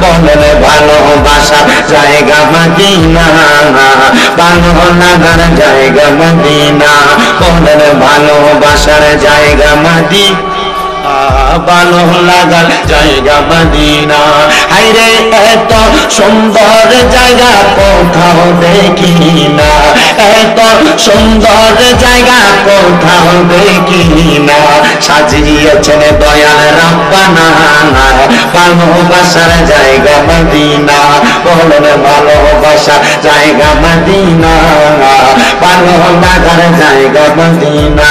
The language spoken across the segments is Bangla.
বলেন ভালোবাসার জায়গা মদিনা, ভালো লাগার জায়গা মদিনা, বলেন ভালোবাসার জায়গা মদিনা, ভালো লাগার জায়গা মদিনা। হায়রে এত সুন্দর জায়গা কোথাও দেখি না, এত সুন্দর জায়গা কোথাও দেখি না, সাজিয়েছেন দয়াল রাব্বানা, ভালোবাসার জায়গা মদিনা, বলেন ভালোবাসার জায়গা মদিনা, ভালো লাগার জায়গা মদিনা।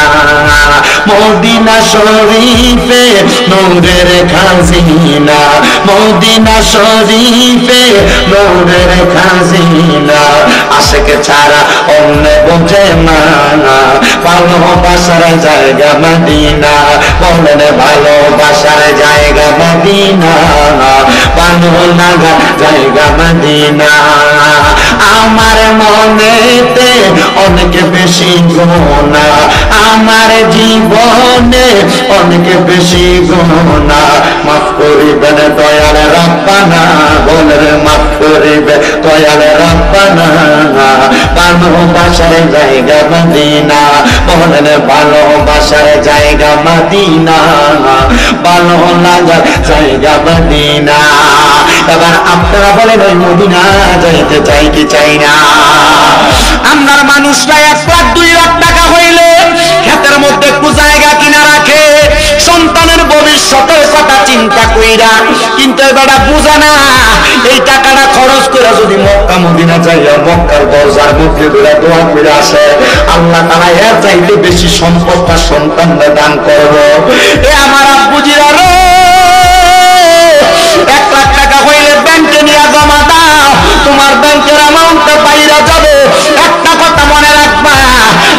মদিনা শরীফে নূরের খাজিনা, মদিনা শরীফে নূরের খাজিনা, আশিক ছাড়া অন্য বোঝে না, ভালোবাসার জায়গা মদিনা, বলেন ভালোবাসার জায়গা মদিনা, ভালো লাগার জায়গা মদিনা। আমার মনেতে অনেক বেশি গুনাহ, আমার জীবনে অনেক বেশি গুনাহ, মাফ করিবেন দয়াল রাব্বানা, বলেন মাফ করিবেন দয়াল রাব্বানা, ভালোবাসার জায়গা মদিনা, বলেন ভালোবাসার জায়গা মদিনা, ভালো লাগার জায়গা মদিনা। এবার আপনারা বলেন ওই মদিনা যাইতে চাই কি চাই না? আপনার মানুষরা 1 লাখ 2 লাখ টাকা হইলে ক্ষেতের মধ্যে একটু জায়গা কিনা রাখে সন্তানের ভবিষ্যতের কথা চিন্তা কইরা, কিন্তু এবারে বুঝা না এই টাকাটা খরচ করে যদি মক্কা মদিনা যাইয়া মক্কার দরজার মধ্যে দোয়া করে আসে, আল্লাহ তাআলা এর চাইতে বেশি সম্পদটা সন্তানদের দান করবো। এ আমার আব্বুজিরা রে, 1 লাখ টাকা হইলে ব্যাংকে নিয়ে জমা দাও, তোমার ব্যাংকের অ্যামাউন্টটা বাইরে যাবে। একটা কথা মনে রাখবা,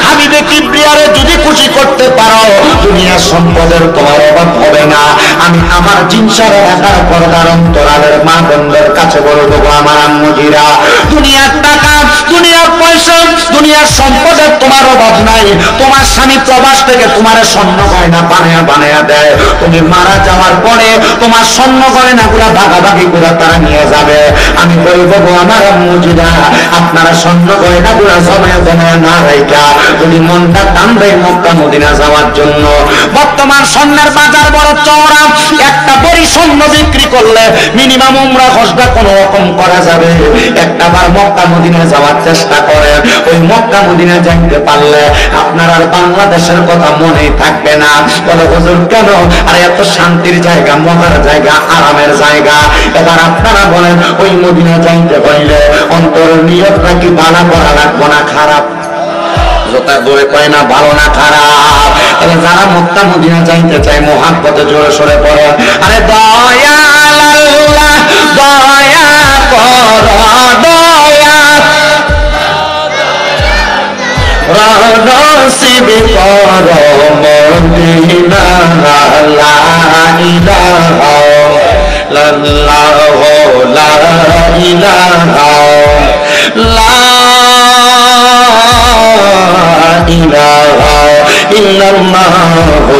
হাবিবে কিবরিয়ারে যদি খুশি করতে পারো দুনিয়ার সম্পদের তোমার অভাব হবে না। আমি আমার জিনসার এলাকার পর্দার অন্তরালের মা বোনদের কাছে বলবো, আমার আম্মুজিরা, দুনিয়ার টাকা দুনিয়ার পয়সা দুনিয়ার সম্পদের তোমার অভাব নাই। তোমার স্বামী প্রবাস থেকে তোমার স্বর্ণ গয়না বানায়া বানায়া দেয়, তুমি মারা যাওয়ার পরে তোমার স্বর্ণ গয়না গুলা ভাগাভাগি করে তারা নিয়ে যাবে। আমি বলবো আমার আম্মুজিরা, আপনারা স্বর্ণ গয়না গুলা জমায় জমায় না রাইখা যদি মনটা টান দেয় মক্কা মদিনা যাওয়ার জন্য, বর্তমান স্বর্ণের বাজার বড় চওড়া, একটা বড়ি স্বর্ণ বিক্রি করলে মিনিমাম উমরা হজটা কোন রকম করা যাবে। একটা বার মক্কা মদিনা যাওয়ার চেষ্টা করেন, ওই মক্কা মদিনা যাইতে পারলে আপনার আর বাংলাদেশের কথা মনেই থাকবে না। বলে হুজুর কেন? আর এত শান্তির জায়গা, মজার জায়গা, আরামের জায়গা। এবার আপনারা বলেন ওই মদিনা যাইতে হইলে অন্তরের নিয়তটা কি ভালো করা লাগবে না খারাপ? জোতা দৌড়ে কয় না ভালো না খারাপ? তাহলে যারা মক্কা মদিনা যাইতে চায় মুহাব্বতে জোরে সরে পড়ে, আরে দয়াল আল্লাহ দয়া কর, দয়া নসিব কর মদিনা, লা ইলাহা ইল্লাল্লাহু লা ইলাহা ইলাহা ইল্লাল্লাহু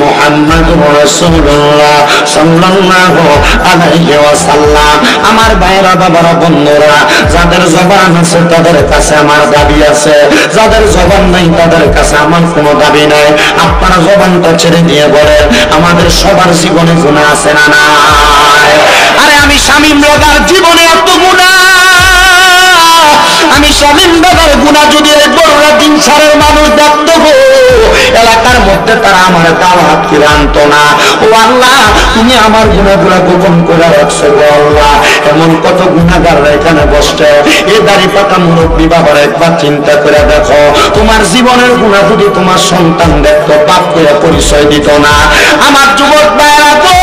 মুহাম্মাদুর রাসূলুল্লাহ সাল্লাল্লাহু আলাইহি ওয়াসাল্লাম। আমার ভাইরা বাবারা বন্ধুরা, যাদের জবান আছে তাদের কাছে আমার দাবি আছে, যাদের জবান নাই তাদের কাছে আমার কোনো দাবি নাই। আপনারা জবানটা ছেড়ে দিয়ে বলেন আমাদের সবার জীবনে গুনাহ আছে না নাই? আরে আমি শামীম রাজার জীবনে এত গুনাহ, আমি শামীম রাজার গুনাহ যদি এই বড়রা দিন সারের মানুষ দেখত গো, এলাকার মধ্যে তারা আমার দাওয়াত করে আনতো না। ও আল্লাহ, তুমি আমার গুনাহগুলো গোপন করে রাখছো গো আল্লাহ। এমন কত গুনাহগাররা এখানে বসছে, এই দাড়ি পাকা মুরব্বী বাবার একবার চিন্তা করে দেখো, তোমার জীবনের গুনাহ যদি তোমার সন্তান দেখতো বাপ করে পরিচয় দিত না। আমার যুবক ভাইরা গো,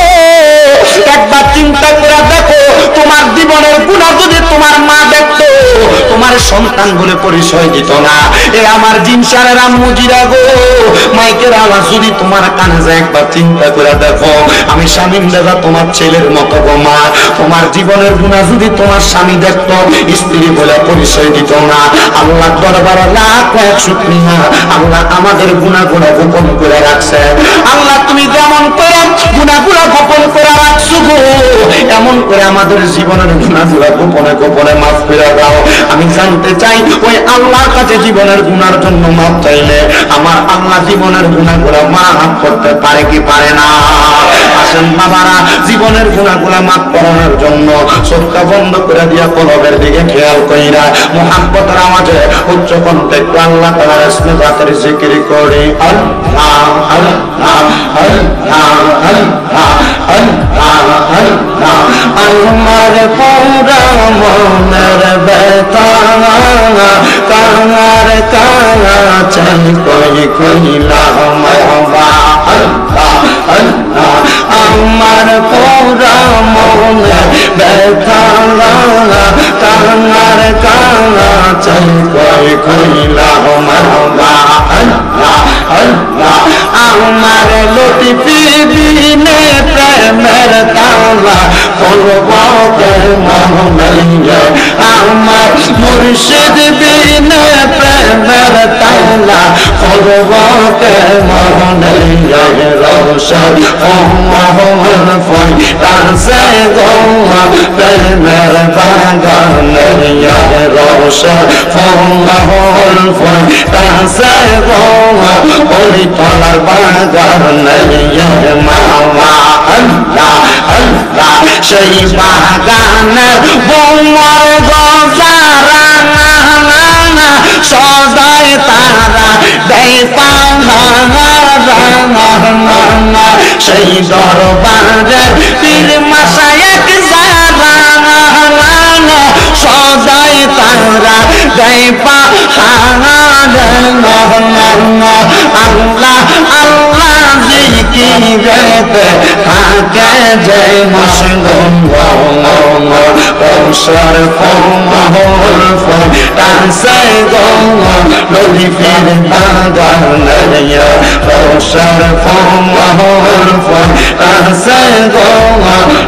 একবার চিন্তা করে দেখো, তোমার জীবনের গুনাহ যদি তোমার মা দেখতো তোমার সন্তান বলে পরিচয় দিত না। এ আমার জিনসারের আম্মুজিরা গো, মাইকের আওয়াজ যদি তোমার কানে যায় একবার চিন্তা করে দেখো, আমি শামীম দাদা তোমার ছেলের মতো গো মা, তোমার তোমার জীবনের গুনাহ যদি তোমার স্বামী দেখতো, স্ত্রী বলে পরিচয় দিত না। আল্লাহ দরবারে লাখ লাখ শুকরিয়া, আল্লাহ আমাদের গুনাহগুলো গোপন করে রাখছে। আল্লাহ তুমি যেমন করে গুনাহগুলো গোপন করে রাখছো গো, এমন করে আমাদের জীবনের গুনাহগুলো গোপনে গোপনে মাফ করে দাও। আমি জানতে চাই ওই আল্লাহর কাছে জীবনের গুনার জন্য মাফ চাইলে আমার আল্লাহ জীবনের গুনাহগুলো মাফ করতে পারে কি পারে না? আসেন বাবারা, জীবনের গুনাহগুলো মাফ করানোর জন্য চোখটা বন্ধ করে দিয়া কলবের দিকে খেয়াল কইরা মুহাব্বতের আওয়াজে উচ্চ কণ্ঠে একটু আল্লাহ তাআলার ইসমে জাতের জিকির করি। আল্লাহ আল্লাহ আল্লাহ আল্লাহ আল্লাহ আল্লাহ। আমার পুরা মনের ব্যথা কাঙার কাছে কই কইলাম বাবা। আল্লাহ আল্লাহ। আমার পুরা মনের ব্যথা কাঙার কাছে কই কইলাম বাবা। আল্লাহ আল্লাহ। আমার লতিফি দিনে প্রেমের তালা পর্বতে মহনাইয়া, আমার মুর্শিদ বিনে প্রেমের তালা পর্বতে মহনাইয়া। রোশন মোহন ফয়দাসে গোয়া প্রেমের বাগানিয়া। রোশন মোহন ফয়দাসে গোয়া ওই তলার বাগানিয়া। মাওলা আল্লাহ আল্লাহ। সেই বাগানে বোমার গজারা সদাই তারা দেয় পাওনা। সেই দরবারে পীর মাশায়েখ যারা সদাই তারা দেয় পাহাড়। আল্লাহ আল্লাহ জিকিরেতে থাকে যে মশগুল কৌশল মহল ফটাসে গো নদী ফির বাগানিয়া। কৌশল মহল ফটাসে গো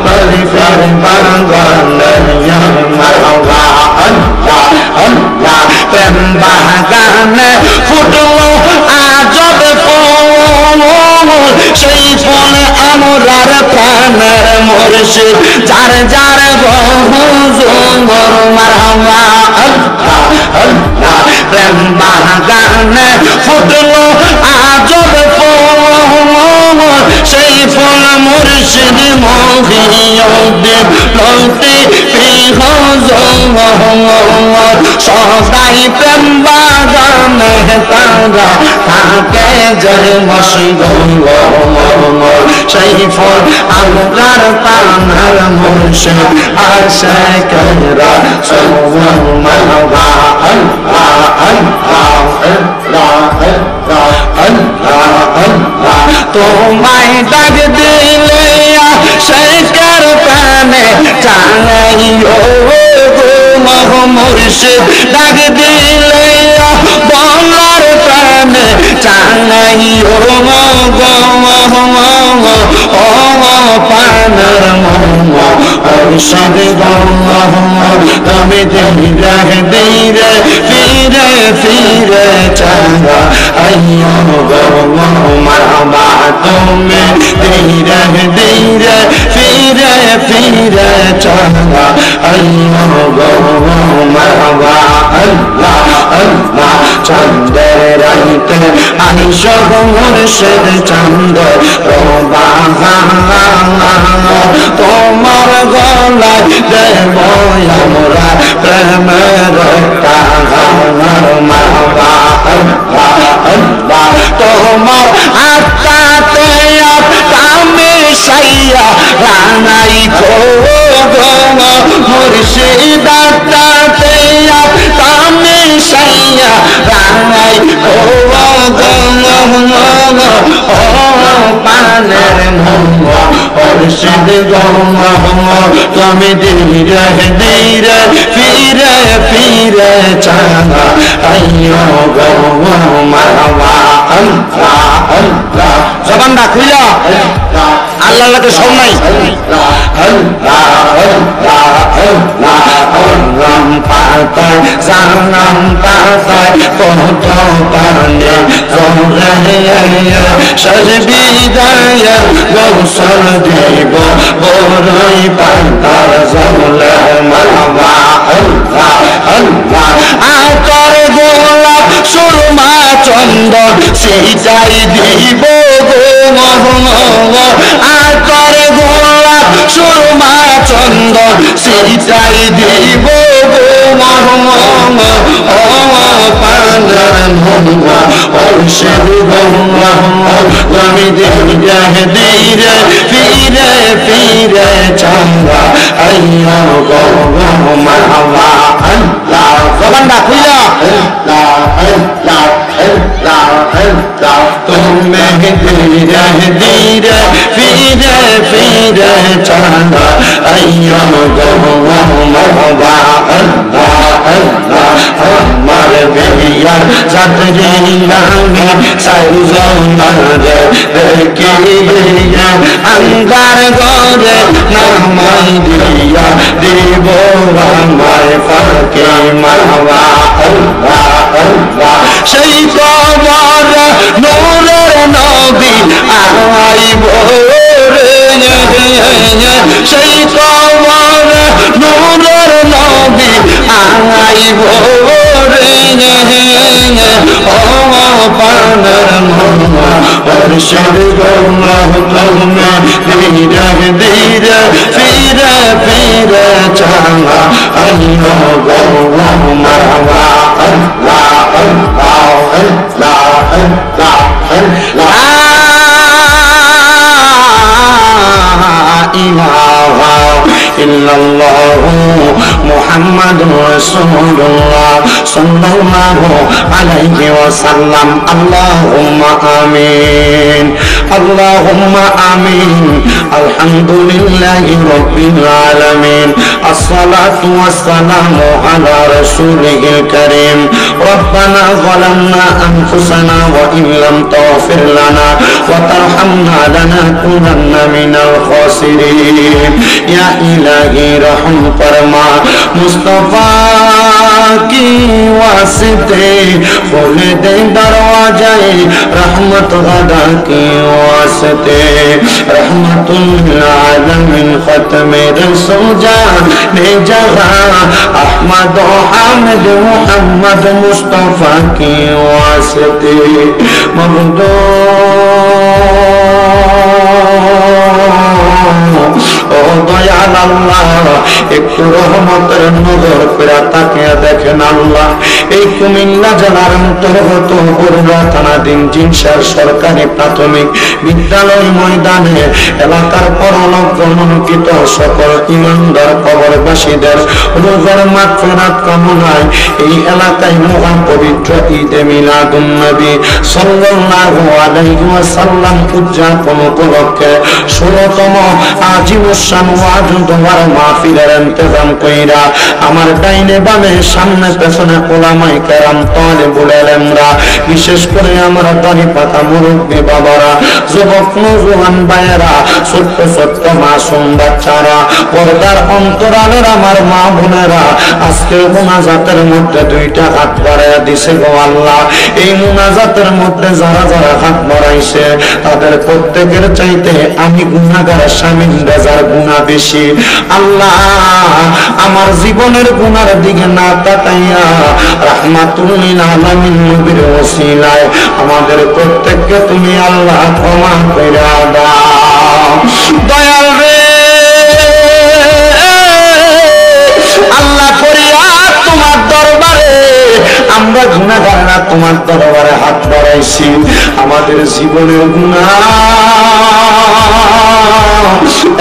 নদী ফির বাগানিয়া। মাওলা আল্লাহ আল্লাহ। প্রেম বাগানে ফুটলো আজব ফুল, সেই ফল আমরার প্রাণের মুর্শিদ যার যার বহু জঙ্গল। মারহাবা আল্লাহ আল্লাহ। প্রেম বাগানে ফুটলো আজব ফুল, সেই ফল মুর্শিদ মহিউদ্দিন লতি ফিহ জঙ্গল। সদাই প্রেম বাগানে তারা থাকে যে মশগুল, সেই ফল আল্লাহর তানার মুর্শিদ আশিকরা সুবহান। মাওলা আল্লাহ আল্লাহ আল্লাহ আল্লাহ আল্লাহ। তোমায় ডাক দিলে আশিকের প্রাণে চাইও গো মুর্শিদ। ডাক দিলে বলার প্রাণে চাইও গো পানার মুর্শিদ গো। তুমি ধীরে ধীরে ফিরে ফিরে চাঁদা আইয়ো গো মারহাবা। তুমি ধীরে ধীরে ফিরে ফিরে চাঁদা আইয়ো গো মারহাবা। আল্লাহ আল্লাহ। চাঁদের রাইতে আইসো গো মুর্শিদ চাঁদ তোমার গলায় দেব আমরা প্রেমের কাহার। মাওলা আল্লাহ আল্লাহ। তোমার আত্মাতে আমি সাইয়া রানাই গো মুর্শিদ। আত্মাতে আমি সাইয়া রানাই গো পানের মুর্শিদ গো। তুমি ধীরে ধীরে ফিরে ফিরে চাঁদা আইয়ো গো মারহাবা। আল্লাহ আল্লাহ। জবানটা খুইলা আল্লাহকে সব নাই। আল্লাহ আল্লাহ সালাম পাতায় কত পানে শেষ বিদায় গোসল দিব বড়ই পাতার জলে মারবা আল্লাহ আল্লাহ আতর গোলাপ সুরমা চন্দন সেইটাই দিব গো আতর গোলাপ সুরমা চন্দন সেইটাই দিব গো পানের মঙ্গা ঔষধ গঙ্গা তুমি ধীরে ধীরে ফিরে ফিরে চঙ্গা আইয়া গো মারহাবা আল্লাহ জবানটা খুইলা আল্লাহ আল্লাহ আল্লাহ আল্লাহ তুমি ধীরে ধীরে ফিরে ফিরে চঙ্গা আইয়া গো মারহাবা আল্লাহ আল্লাহ আমার বেরিয়ার যাত্রী নামে সাইজনারে রেখে আন্দার ঘরে নামাই দিয়া দেব আমায় ফাঁকে মারবা আল্লাহ আল্লাহ সেই কবর নূরের নবী আইব রে সেই কবর নূরের নবী আইব রে ও পানের মঙ্গা ঔষধ গঙ্গা তুমি ধীরে ধীরে ফিরে ফিরে চঙ্গা আইয়া গো মারহাবা আল্লাহ আল্লাহ আল্লাহ আল্লাহ আল্লাহ ইলাহা ইল্লাল্লাহু মুহাম্মাদুর রাসূলুল্লাহ সাল্লাল্লাহু আলাইহি ওয়াসাল্লাম আল্লাহুম্মা আমিন আল্লাহুম্মা আমিন আলহামদুলিল্লাহি রাব্বিল আলামিন আসসালাতু ওয়াসসালামু আলা রাসূলিল কারীম রব্বানা যালামনা আনফুসানা ওয়া ইন লাম তাগফির লানা ওয়া তারহামনা লানাকুনান্না মিনাল খাসিরিন ইয়া ইলাহি রহম ফরমা মুস্তাফা की वास्ते खोल दे दरवाज़े रहमत खुदा की वास्ते रहमतुल आलमीन खत्म रसूल जाने जहां अहमद हामिद मुहम्मद मुस्तफा की वास्ते ममदू ও দয়াল আল্লাহ একটু রহমতের নজর করে তাকিয়ে দেখেন আল্লাহ এই কুমিল্লা জেলার অন্তর্গত বরুড়া থানাধীন জিনসার সরকারি প্রাথমিক বিদ্যালয় ময়দানে এলাকার পরলোক গণনকৃত সকল ইমানদার কবরবাসীদের রোজার মাগফিরাত কামনায় এই এলাকায় মহা পবিত্র ঈদে মিলাদুন নবী সাল্লাল্লাহু আলাইহি ওয়াসাল্লাম উদযাপন উপলক্ষে 16তম আজিমুসান ওয়াজ দোয়ার মাহফিলের ইন্তজাম কইরা আমার ডাইনে বামে সামনে পেছনে ওলামায়ে কেরাম তালিবুল ইলমরা বিশেষ করে আমার দাড়ি পাতা মুরব্বি বাবারা যুবক নওজোয়ান ভাইয়েরা ছোট্ট ছোট্ট মাসুম বাচ্চারা পর্দার অন্তরালের আমার মা বোনেরা আজকে মুনাজাতের মধ্যে দুইটা হাত বাড়াইয়া দিছে গো আল্লাহ এই মুনাজাতের মধ্যে যারা যারা হাত বাড়াইছে তাদের প্রত্যেকের চাইতে আমি গুনাহগার শামিল যার গুনাহ বেশি আল্লাহ আমার জীবনের গুনার দিকে না তাকাইয়া রাহমাতুল লিল আলামিন নবীর ওসিলায় আমাদের প্রত্যেককে তুমি আল্লাহ ক্ষমা কইরা দাও দয়াল রে আল্লাহ ফরিয়াদ তোমার দরবারে আমরা গুনাহগাররা তোমার দরবারে হাত বাড়াইছি আমাদের জীবনের গুনাহ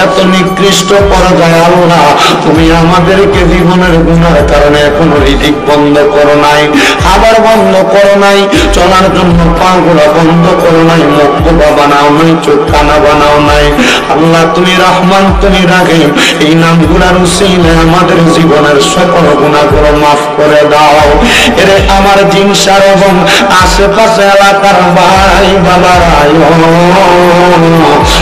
এত নিকৃষ্ট পর্যায়ে আল্লাহ তুমি আমাদেরকে জীবনের গুনার কারণে এখনো রিজিক বন্ধ করো নাই খাবার বন্ধ করো নাই চলার জন্য পাগুলা বন্ধ করো নাই মুখ বানাও নাই চোখ কানা বানাও নাই আল্লাহ তুমি রহমান তুমি রাহিম এই নামগুলার উসিলায় আমাদের জীবনের সকল গুনাহগুলো মাফ করে দাও এরে আমার জিনসার এবং আশেপাশে এলাকার ভাই বাবারা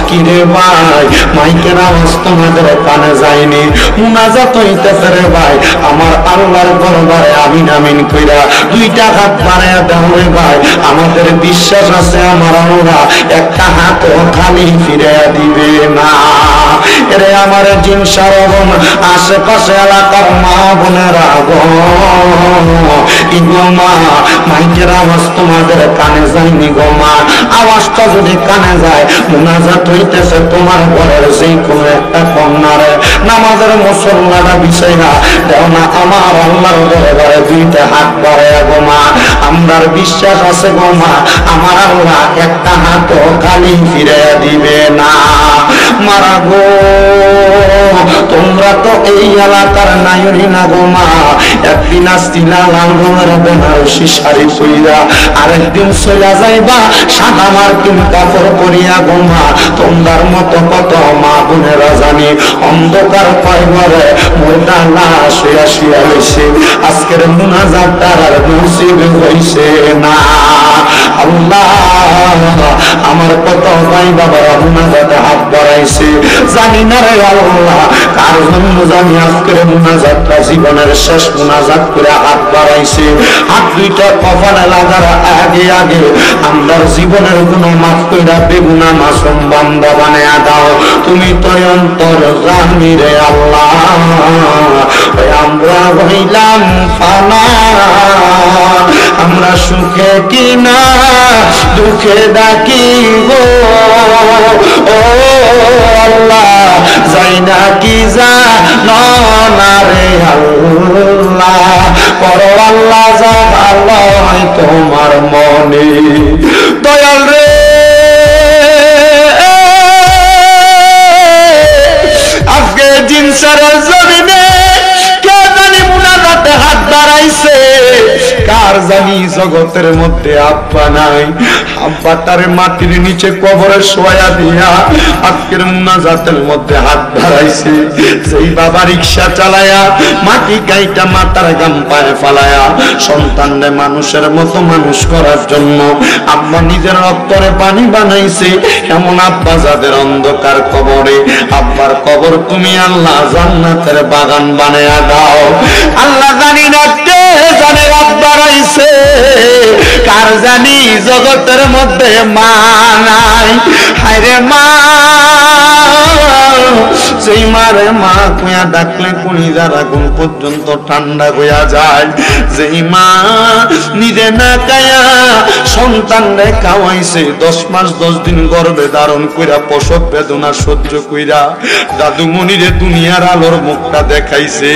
কিরে ভাই মাইকের আওয়াজ তোমাদের কানে যায়নি, মুনাজাত হইতেছে রে ভাই আমার আল্লাহর দরবারে আমিন আমিন কইরা দুইটা হাত বাড়ায়া দাও রে ভাই। আমাদের বিশ্বাস আছে আমার আল্লাহ একটা হাতও খালি ফিরাইয়া দিবে না। এরে আমার জিনসার বোন, আশেপাশে এলাকার মা বোনেরা গো, ইগো মা মাইকের আওয়াজ তোমাদের কানে যায়নি গো মা। আওয়াজটা যদি কানে যায়, মুনাজাত হইতেছে তোমার ঘরের যে কোনো একটা কন্যারে নামাজের মুসল্লাটা বিছাইয়া দেও না আমার আল্লাহর দরবারে দুইটা হাত বাড়াইয়া গো মা। আমরার বিশ্বাস আছে গো মা আমার আল্লাহ একটা হাতও খালি ফিরাইয়া দিবে না। মারা গো তোমরা তো এই এলাকার নায়রি না গো মা। একদিন আসছিলা লাল রঙের বেনারসি শাড়ি পইরা, আরেকদিন চইলা যাইবা সাদা মার্কিন কাপড় পরিয়া গো মা। তোমার মতো কত মা বোনেরা জানি অন্ধকার পাইবারে মোটা লাশ হইয়া শুয়া রইছে, আজকের মুনাজাত আর নসিব হইছে না। আল্লাহ আমার কত ভাই বাবারা মুনাজাতে হাত বাড়াইছে, জানি না রে আল্লাহ কার জন্য জানি আজকের মুনাজাতটা জীবনের শেষ মুনাজাত করে হাত বাড়াইছে। হাত দুইটা কপালে লাগার আগে আগে আমরার জীবনের গুনাহ মাফ কইরা বেগুনা মাসুম বান্দা বানায়া দাও। তুমি তো অন্তর জানি রে আল্লাহ, আমরা হইলাম ফানা, আমরা সুখে কিনা দুঃখে ডাকি গো ও আল্লাহ, যাই না কি যা না রে আল্লাহ, করো আল্লাহ যা ভালো হয় তোমার মনে। দয়াল রে আজকে জিনসারের জমিনে কে জানি মুনাজাতে হাত বাড়াইছে, কার জানি জগতের মধ্যে আব্বা নাই, আব্বা তারে মাটির নিচে কবরে শোয়া দিয়া আজকের মুনাজাতের মধ্যে হাত বাড়াইছে। যেই বাবা রিক্সা চালায়া মাটি গাইটা মাথার গাম পায়ে ফালায়া সন্তানরে মানুষের মতো মানুষ করার জন্য আব্বা নিজের রক্তরে পানি বানাইছে, এমন আব্বা যাদের অন্ধকার কবরে, আব্বার কবর তুমি আল্লাহ জান্নাতের বাগান বানায়া দাও। আল্লাহ জানি না কে জানে আব্বা রাইছে, কার জানি জগতের মধ্যে মা নাই। হায়রে মা, সেই মারে মা কুয়া ডাকলে কলিজার আগুন পর্যন্ত ঠান্ডা হইয়া যায়। যেই মা নিজে না খায়া সন্তানরে খাওয়াইছে, 10 মাস 10 দিন গর্ভে ধারণ কইরা প্রসব বেদনা সহ্য কইরা দাদুমণিরে দুনিয়ার আলোর মুখটা দেখাইছে।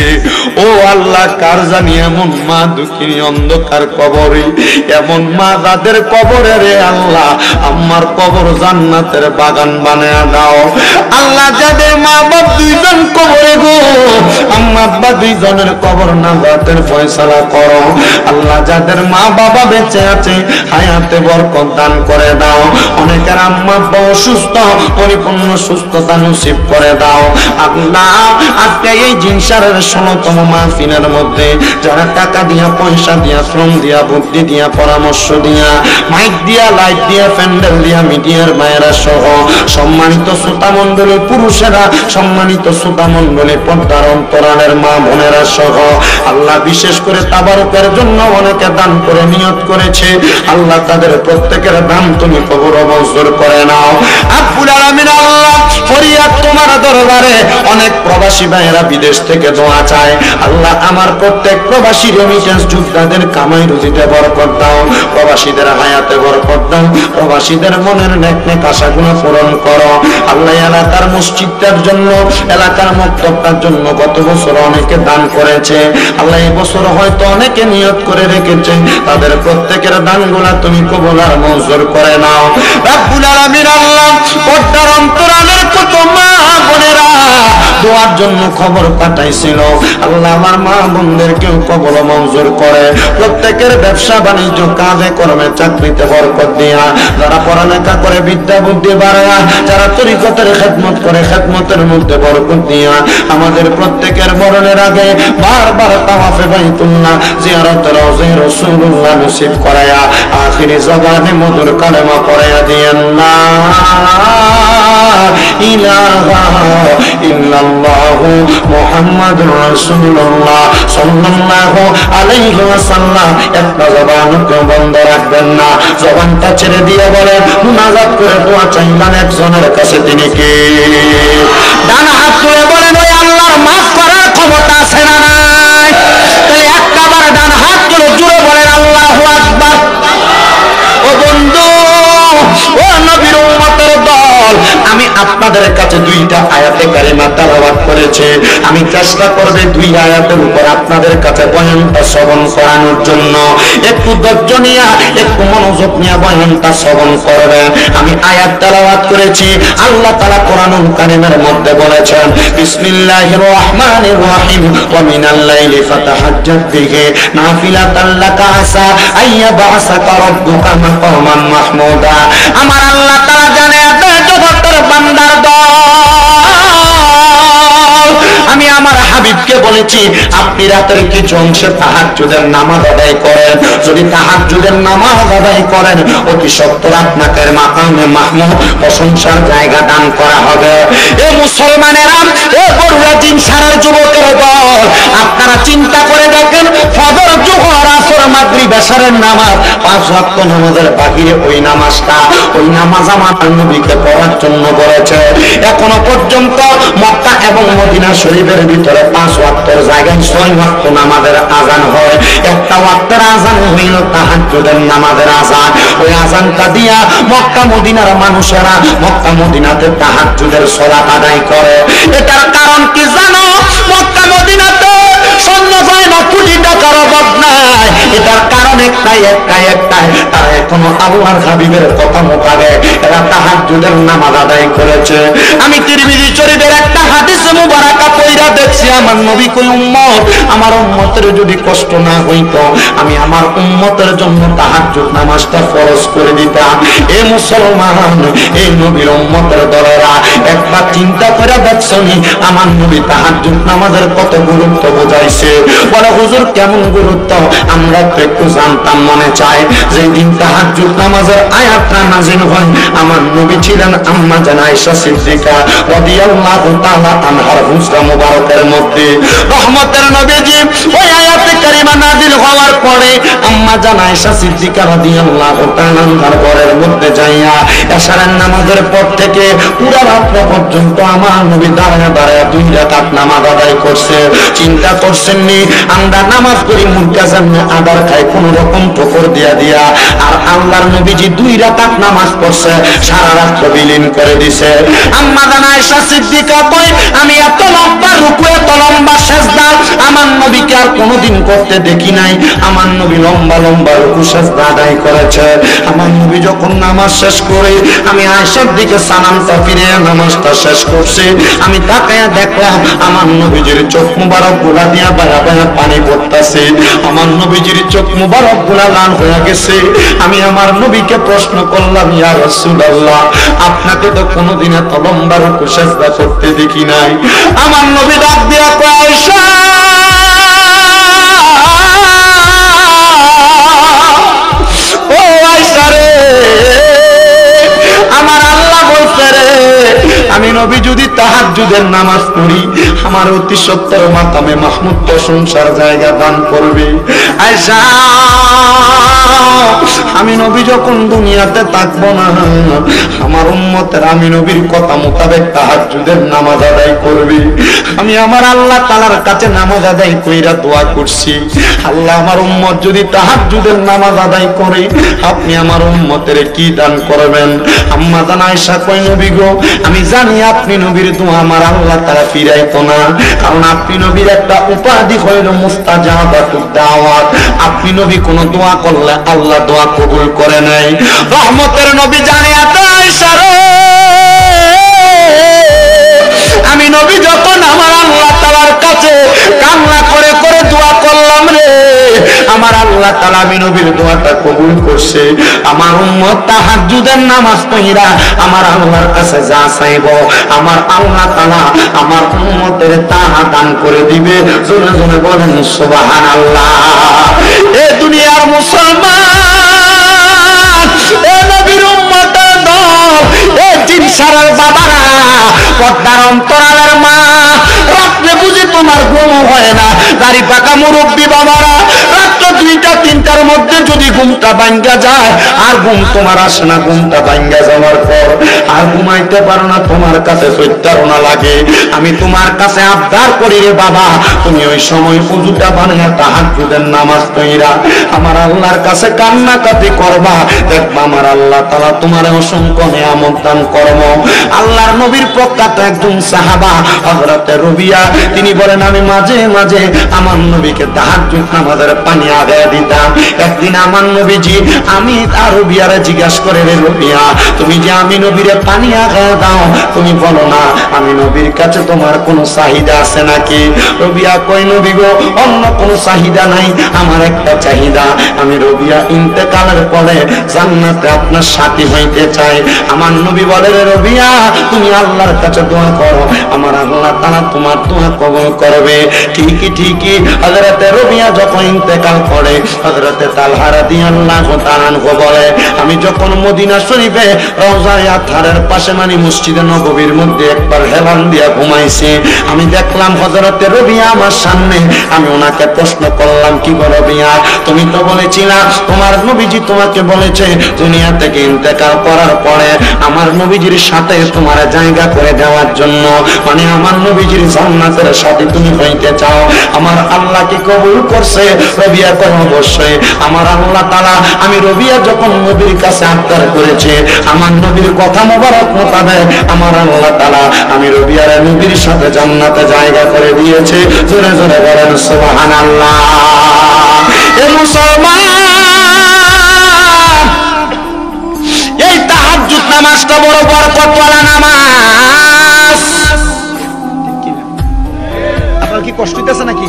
ও আল্লাহ কার জানি এমন মা দুঃখিনী অন্ধকার কবরে, এমন মা যাদের কবরে রে আল্লাহ আমার কবর জান্নাতের বাগান বানায়া দাও। আল্লাহ যাদের মা বাপ দুইজন কবরে গো, আম্মা আব্বা দুইজনের কবর নাজাতের ফয়সালা করো। আল্লাহ যাদের মা বাবা বেঁচে আছে হায়াতে বরকত দান করে দাও। অনেকের আম্মা আব্বা অসুস্থ, পরিপূর্ণ সুস্থতা নসিব করে দাও। আল্লাহ আজকে এই জিনসারের 16তম মাহফিলের মধ্যে যারা টাকা দিয়া পয়সা দিয়া শ্রম দিয়া বুদ্ধি দিয়া পরামর্শ দিয়া মাইক দিয়া লাইট দিয়া প্যান্ডেল দিয়া মিডিয়ার মায়েরা সহ সম্মানিত শ্রোতা মণ্ডলী পুরুষেরা, সম্মানিত শ্রোতা মণ্ডলী পর্দার অন্তরালের মা বোনেরা সহ আল্লাহ বিশেষ করে তাবারুকের জন্য অনেকে দান করে নিয়ত করেছে। আল্লাহ তাদের প্রত্যেকের দান তুমি কবুল মঞ্জুর করে নাও। আব্বুল আলামিন আল্লাহ ফরিয়াদ তোমার দরবারে, অনেক প্রবাসী ভাইয়েরা বিদেশ থেকে দোয়া চায়। আল্লাহ আমার প্রত্যেক প্রবাসী রেমিটেন্স যোদ্ধাদের কামাই রুজিতে বরকত দাও, প্রবাসীদের হায়াতে বরকত দাও, প্রবাসীদের মনের নেক নেক আশাগুলো পূরণ করো। আল্লাহ এলাকার মসজিদটার জন্য, এলাকার মক্তবটার জন্য গত বছর অনেকে দান করেছে। আল্লাহ এই বছর হয়তো অনেকে নিয়ত করে রেখেছে, তাদের প্রত্যেকের দানগুলা তুমি কবুল আর মঞ্জুর করে নাও। রাব্বুল আলামিন আল্লাহ পর্দার অন্তরালের কত মা বোনেরা দোয়ার জন্য খবর পাঠাইছিল। আল্লাহ আমার মা বোনদেরকেও কবুল মঞ্জুর করে, প্রত্যেকের ব্যবসা বাণিজ্য কাজে কর্মে চাকরিতে বরকত দিয়া, যারা পড়ালেখা করে বিদ্যা বুদ্ধি বাড়ায়া, যারা তরিকতের খেদমত করে খেদমতের মধ্যে বরকত দিয়া, আমাদের প্রত্যেকের মরণের আগে বারবার তাওয়াফে বাইতুল্লাহ জিয়ারত রওজা রাসূলুল্লাহ নসিব করায়া আখিরি জবানে মধুর কালেমা পড়ায়া দিয়েন না ইলাহা ইল্লাল্লাহু মুহাম্মাদুর রাসূলুল্লাহ সাল্লাল্লাহু আলাইহি ওয়াসাল্লাম। একটা জবানকে বন্ধ রাখবেন না, জবানটা ছেড়ে দিয়ে বলেন, মুনাজাত করে দোয়া চাইলেন একজনের কাছে, তিনি কে? ডান হাত তুলে বলেন, ওই আল্লাহর মাফ করার ক্ষমতা আছে না নাই? তাহলে একবার ডান হাত তুলে জুড়ে বলেন আল্লাহু আকবার। ও বন্ধু, ও নবীর উম্মতের দল, আমি আপনাদের কাছে দুইটা আয়াতে কারিমা তেলাওয়াত করেছি। আমি চেষ্টা করব দুই আয়াতের উপর আপনাদের কাছে বয়ানটা শ্রবণ করানোর জন্য। একটু ধৈর্য নিয়ে একটু মনোযোগ নিয়ে বয়ানটা শ্রবণ করবেন। আমি আয়াত তেলাওয়াত করেছি, আল্লাহ তাআলা কোরআনুল কারীমের মধ্যে বলেছেন, বিসমিল্লাহির রহমানির রহিম, ওয়া মিনাল লাইলি ফাতাহাজ্জাত বিহি নাফিলাতাল লাকা আসা আইয়াবাসাকা রাব্বুকা মাকামান মাহমুদা। আমার আল্লাহ তাআলা জানে জগতের বান্দার দল, আমি আমার হাবিবকে বলেছি আপনি রাতের কিছু অংশে তাহাজ্জুদের নামাজ আদায় করেন। যদি তাহাজ্জুদের নামাজ আদায় করেন, অতি সত্বর আপনাকে মাকামে মাহমুদ প্রশংসার জায়গা দান করা হবে। এ মুসলমানেরা, এ বড়ুয়া জিনসারের যুবকের দল, আপনারা চিন্তা করে দেখেন, ফজর, জোহর, আসর, মাগরিব, এশারের নামাজ, 5 ওয়াক্ত নামাজের বাহিরে ওই নামাজটা, ওই নামাজ আমার নবীকে পড়ার জন্য বলেছে। এখনো পর্যন্ত মক্কা এবং মদিনা শরীফের ভিতরে 5 ওয়াক্তের জায়গায় 6 ওয়াক্ত নামাজের আযান হয়। একটা ওয়াক্তের আযান হইল তাহাজ্জুদের নামাজের আযান। ওই আযানটা দিয়া মক্কা মদিনার মানুষেরা মক্কা মদিনাতে তাহাজ্জুদের সালাত আদায় করে। এটার কারণ কি জানো? মক্কা মদিনাতে স্বর্ণ যায় না, কোটি টাকার অভাব নাই। এটার কারণ একটাই, তারা এখনো আল্লাহর হাবিবের কথা মোতাবেক এরা তাহাজ্জুদের নামাজ আদায় করেছে। আমি তিরমিজি শরীফের একটা হাদিসে মুবারাকা পড়া দেখছি, আমার নবী কই, উম্মত, আমার উম্মতের যদি কষ্ট না হইতো, আমি আমার উম্মতের জন্য তাহাজ্জুদ নামাজটা ফরজ করে দিতাম। এ মুসলমান, এই নবীর উম্মতের দলেরা, একবার চিন্তা করে দেখছনি আমার নবী তাহাজ্জুদ নামাজের কত গুরুত্ব বোঝাইছে? বলে হুজুর কেমন গুরুত্ব? আমরা তো একটু জানতাম, মনে চায়। যেদিন তাহাজ্জুদ নামাজের আয়াতটা নাযিল হয়, আমার নবী ছিলেন আম্মা জান আয়েশা সিদ্দিকা রাদিয়াল্লাহু তাআলা আনহার হুজরা মুবারকের মধ্যে। রহমতের নবীজি ওই আয়াতে কারিমা নাযিল হওয়ার পরে আম্মা জান আয়েশা সিদ্দিকা রাদিয়াল্লাহু তাআলা আনহার ঘরের মধ্যে যাইয়া এশারের নামাজের পর থেকে পুরো রাত পর্যন্ত আমার নবী দাঁড়ায় দাঁড়ায় 2 রাকাত নামাজ আদায় করছে। চিন্তা করছেন নি আমরা নামাজ পড়ি মুরগা সামনে আদার খাই কোন রকম ঠোকর দিয়া দিয়া, আর আল্লাহর নবীজি 2 রাকাত নামাজ পড়ছে, সারা রাত বিলীন করে দিছে। আম্মা জান আয়েশা সিদ্দিকা কই, আমি এত লম্বা রুকু, এত লম্বা সিজদা আমার নবীকে আর কোনোদিন করতে দেখি নাই। আমার নবী লম্বা লম্বা রুকু সিজদা আদায় করেছে। আমার নবী যখন নামাজ শেষ করে আমি আয়েশার দিকে সালামটা ফিরে নামাজটা শেষ করছি, আমি তাকায়া দেখলাম আমার নবীজির চোখ মুবারক গুলা দিয়া বায়া বায়া পানি পড়তেছে। আমার নবীজির চোখ মুবারক গুলা লাল হয়ে গেছে। আমি আমার নবীকে প্রশ্ন করলাম, ইয়া রাসূলুল্লাহ, আপনাকে তো কোনোদিন এত লম্বা রুকু সিজদা করতে দেখি নাই। আমার নবী ডাক দিয়া কয়, আয়েশা, ও আয়েশা রে, আমার আল্লাহ বলছে রে, আমি নবী যদি তাহাজ্জুদের নামাজ পড়ি, আমার অতি সত্তর মাকামে মাহমুদ প্রশংসার জায়গা দান করবে। আয়েশা, আমি নবী যখন দুনিয়াতে থাকবো না, আমার উম্মতের আমি নবীর কথা মোতাবেক তাহাজ্জুদের নামাজ আদায় করবে। আমি আমার আল্লাহ তাআলার কাছে নামাজ আদায় কইরা দোয়া করছি, আল্লাহ আমার উম্মত যদি তাহাজ্জুদের নামাজ আদায় করে, আপনি আমার উম্মতের কি দান করবেন? আম্মা জান আয়েশা কই, নবী গো, আমি জানি আপনি নবীর দোয়া আমার আল্লাহ তাআলা ফিরাইতো না, কারণ আপনি নবীর একটা উপাধি হইল মুস্তাজাবাতুদ দাওয়াত। আপনি নবী কোন দোয়া করলে আল্লাহ দোয়া কবুল করে নাই। রহমতের নবী জানে এত আয়েশা রে, আমি নবী যখন আমার আল্লাহ তাআলার কাছে কান্না করে করে দোয়া করলাম রে, আমার আল্লাহ তাআলা আমি নবীর দোয়াটা কবুল করছে। আমার উম্মত তাহাজ্জুদের নামাজ পড়িরা আমার আল্লাহর কাছে যা চাইবো আমার আল্লাহ তাআলা আমার উম্মতের তাহা দান করে দিবে। জোরে জোরে বলেন সুবহানাল্লাহ। এ দুনিয়ার মুসলমান, এ নবীর উম্মতের দল, এ জিনসারের বাবারা, পর্দার অন্তরালের মা, রাত্রে বুঝি তোমার ঘুম হয় না? দাড়ি পাকা মুরব্বী বাবারা, রাত্র 2টা 3টার মধ্যে যদি ঘুমটা ভাঙ্গা যায় আর ঘুম তোমার আসে না, ঘুমটা ভাঙ্গা যাওয়ার পর আর ঘুমাইতে পারো না, তোমার কাছে প্রত্যারণা লাগে। আমি তোমার কাছে আবদার করি রে বাবা, তুমি ওই সময় ওযুটা বানিয়ে তাহাজ্জুদের নামাজ পড়িরা আমার আল্লাহর কাছে কান্নাকাটি করবা। দেখবা আমার আল্লাহ তাআলা তোমার অসংখ্য নিয়ামত দান করব। আল্লাহর নবীর প্রখ্যাত একজন সাহাবা হযরতে রবিয়া, তিনি বলেন আমি মাঝে মাঝে আমার নবীকে তাহাজ্জুদ নামাজের পানি আগায় দিতাম। একদিন আমার নবীজি আমি আর রবিয়ারে জিজ্ঞাসা করে, রে রবিয়া, তুমি যে আমি নবীরে পানি আগায় দাও, তুমি বলো না আমি নবীর কাছে তোমার কোনো চাহিদা আছে নাকি? রবিয়া কই, নবী গো অন্য কোনো চাহিদা নাই, আমার একটা চাহিদা, আমি রবিয়া ইন্তেকালের পরে জান্নাতে আপনার সাথী হইতে চাই। আমার নবী বলে, রে রবিয়া, তুমি আল্লাহর কাছে দোয়া করো, আমার আল্লাহ তাআলা তোমার দোয়া কবুল করবে। ঠিকই ঠিকই হযরতে রবিয়া যখন ইন্তেকাল করে, হযরতে তালহা রাদিয়াল্লাহু তাআলা আনহু বলে, আমি যখন মদিনা শরীফে রওজায়ে আতহারের পাশে মানে মসজিদে নববীর মধ্যে একবার হেলান দিয়া ঘুমাইছি, আমি দেখলাম হযরতে রবিয়া আমার সামনে। আমি ওনাকে প্রশ্ন করলাম, কি গো রবিয়া, তুমি তো বলেছিলা তোমার নবীজি তোমাকে বলেছে দুনিয়া থেকে ইন্তেকাল করার পরে আমার নবীজির সাথে তোমার জায়গা করে দেওয়ার জন্য, মানে আমার নবীজির জান্নাতের সাথে তুমি হইতে চাও, আমার আল্লাহ কি কবুল করছে? রবিয়া কয় অবশ্যই। আমার আল্লাহ তাআলা আমি রবিয়া যখন নবীর কাছে আবদার করেছে, আমার নবীর কথা মোবারক মোতাবেক আমার আল্লাহ তাআলা আমি রবিয়ার নবীর সাথে জান্নাতে জায়গা করে দিয়েছে। জোরে জোরে বলেন সুবহানাল্লাহ। এ মুসলমান, এই তাহাজ্জুদ নামাজটা বড় বরকতওয়ালা নামাজ। আপনার কি কষ্ট হইতেছে নাকি?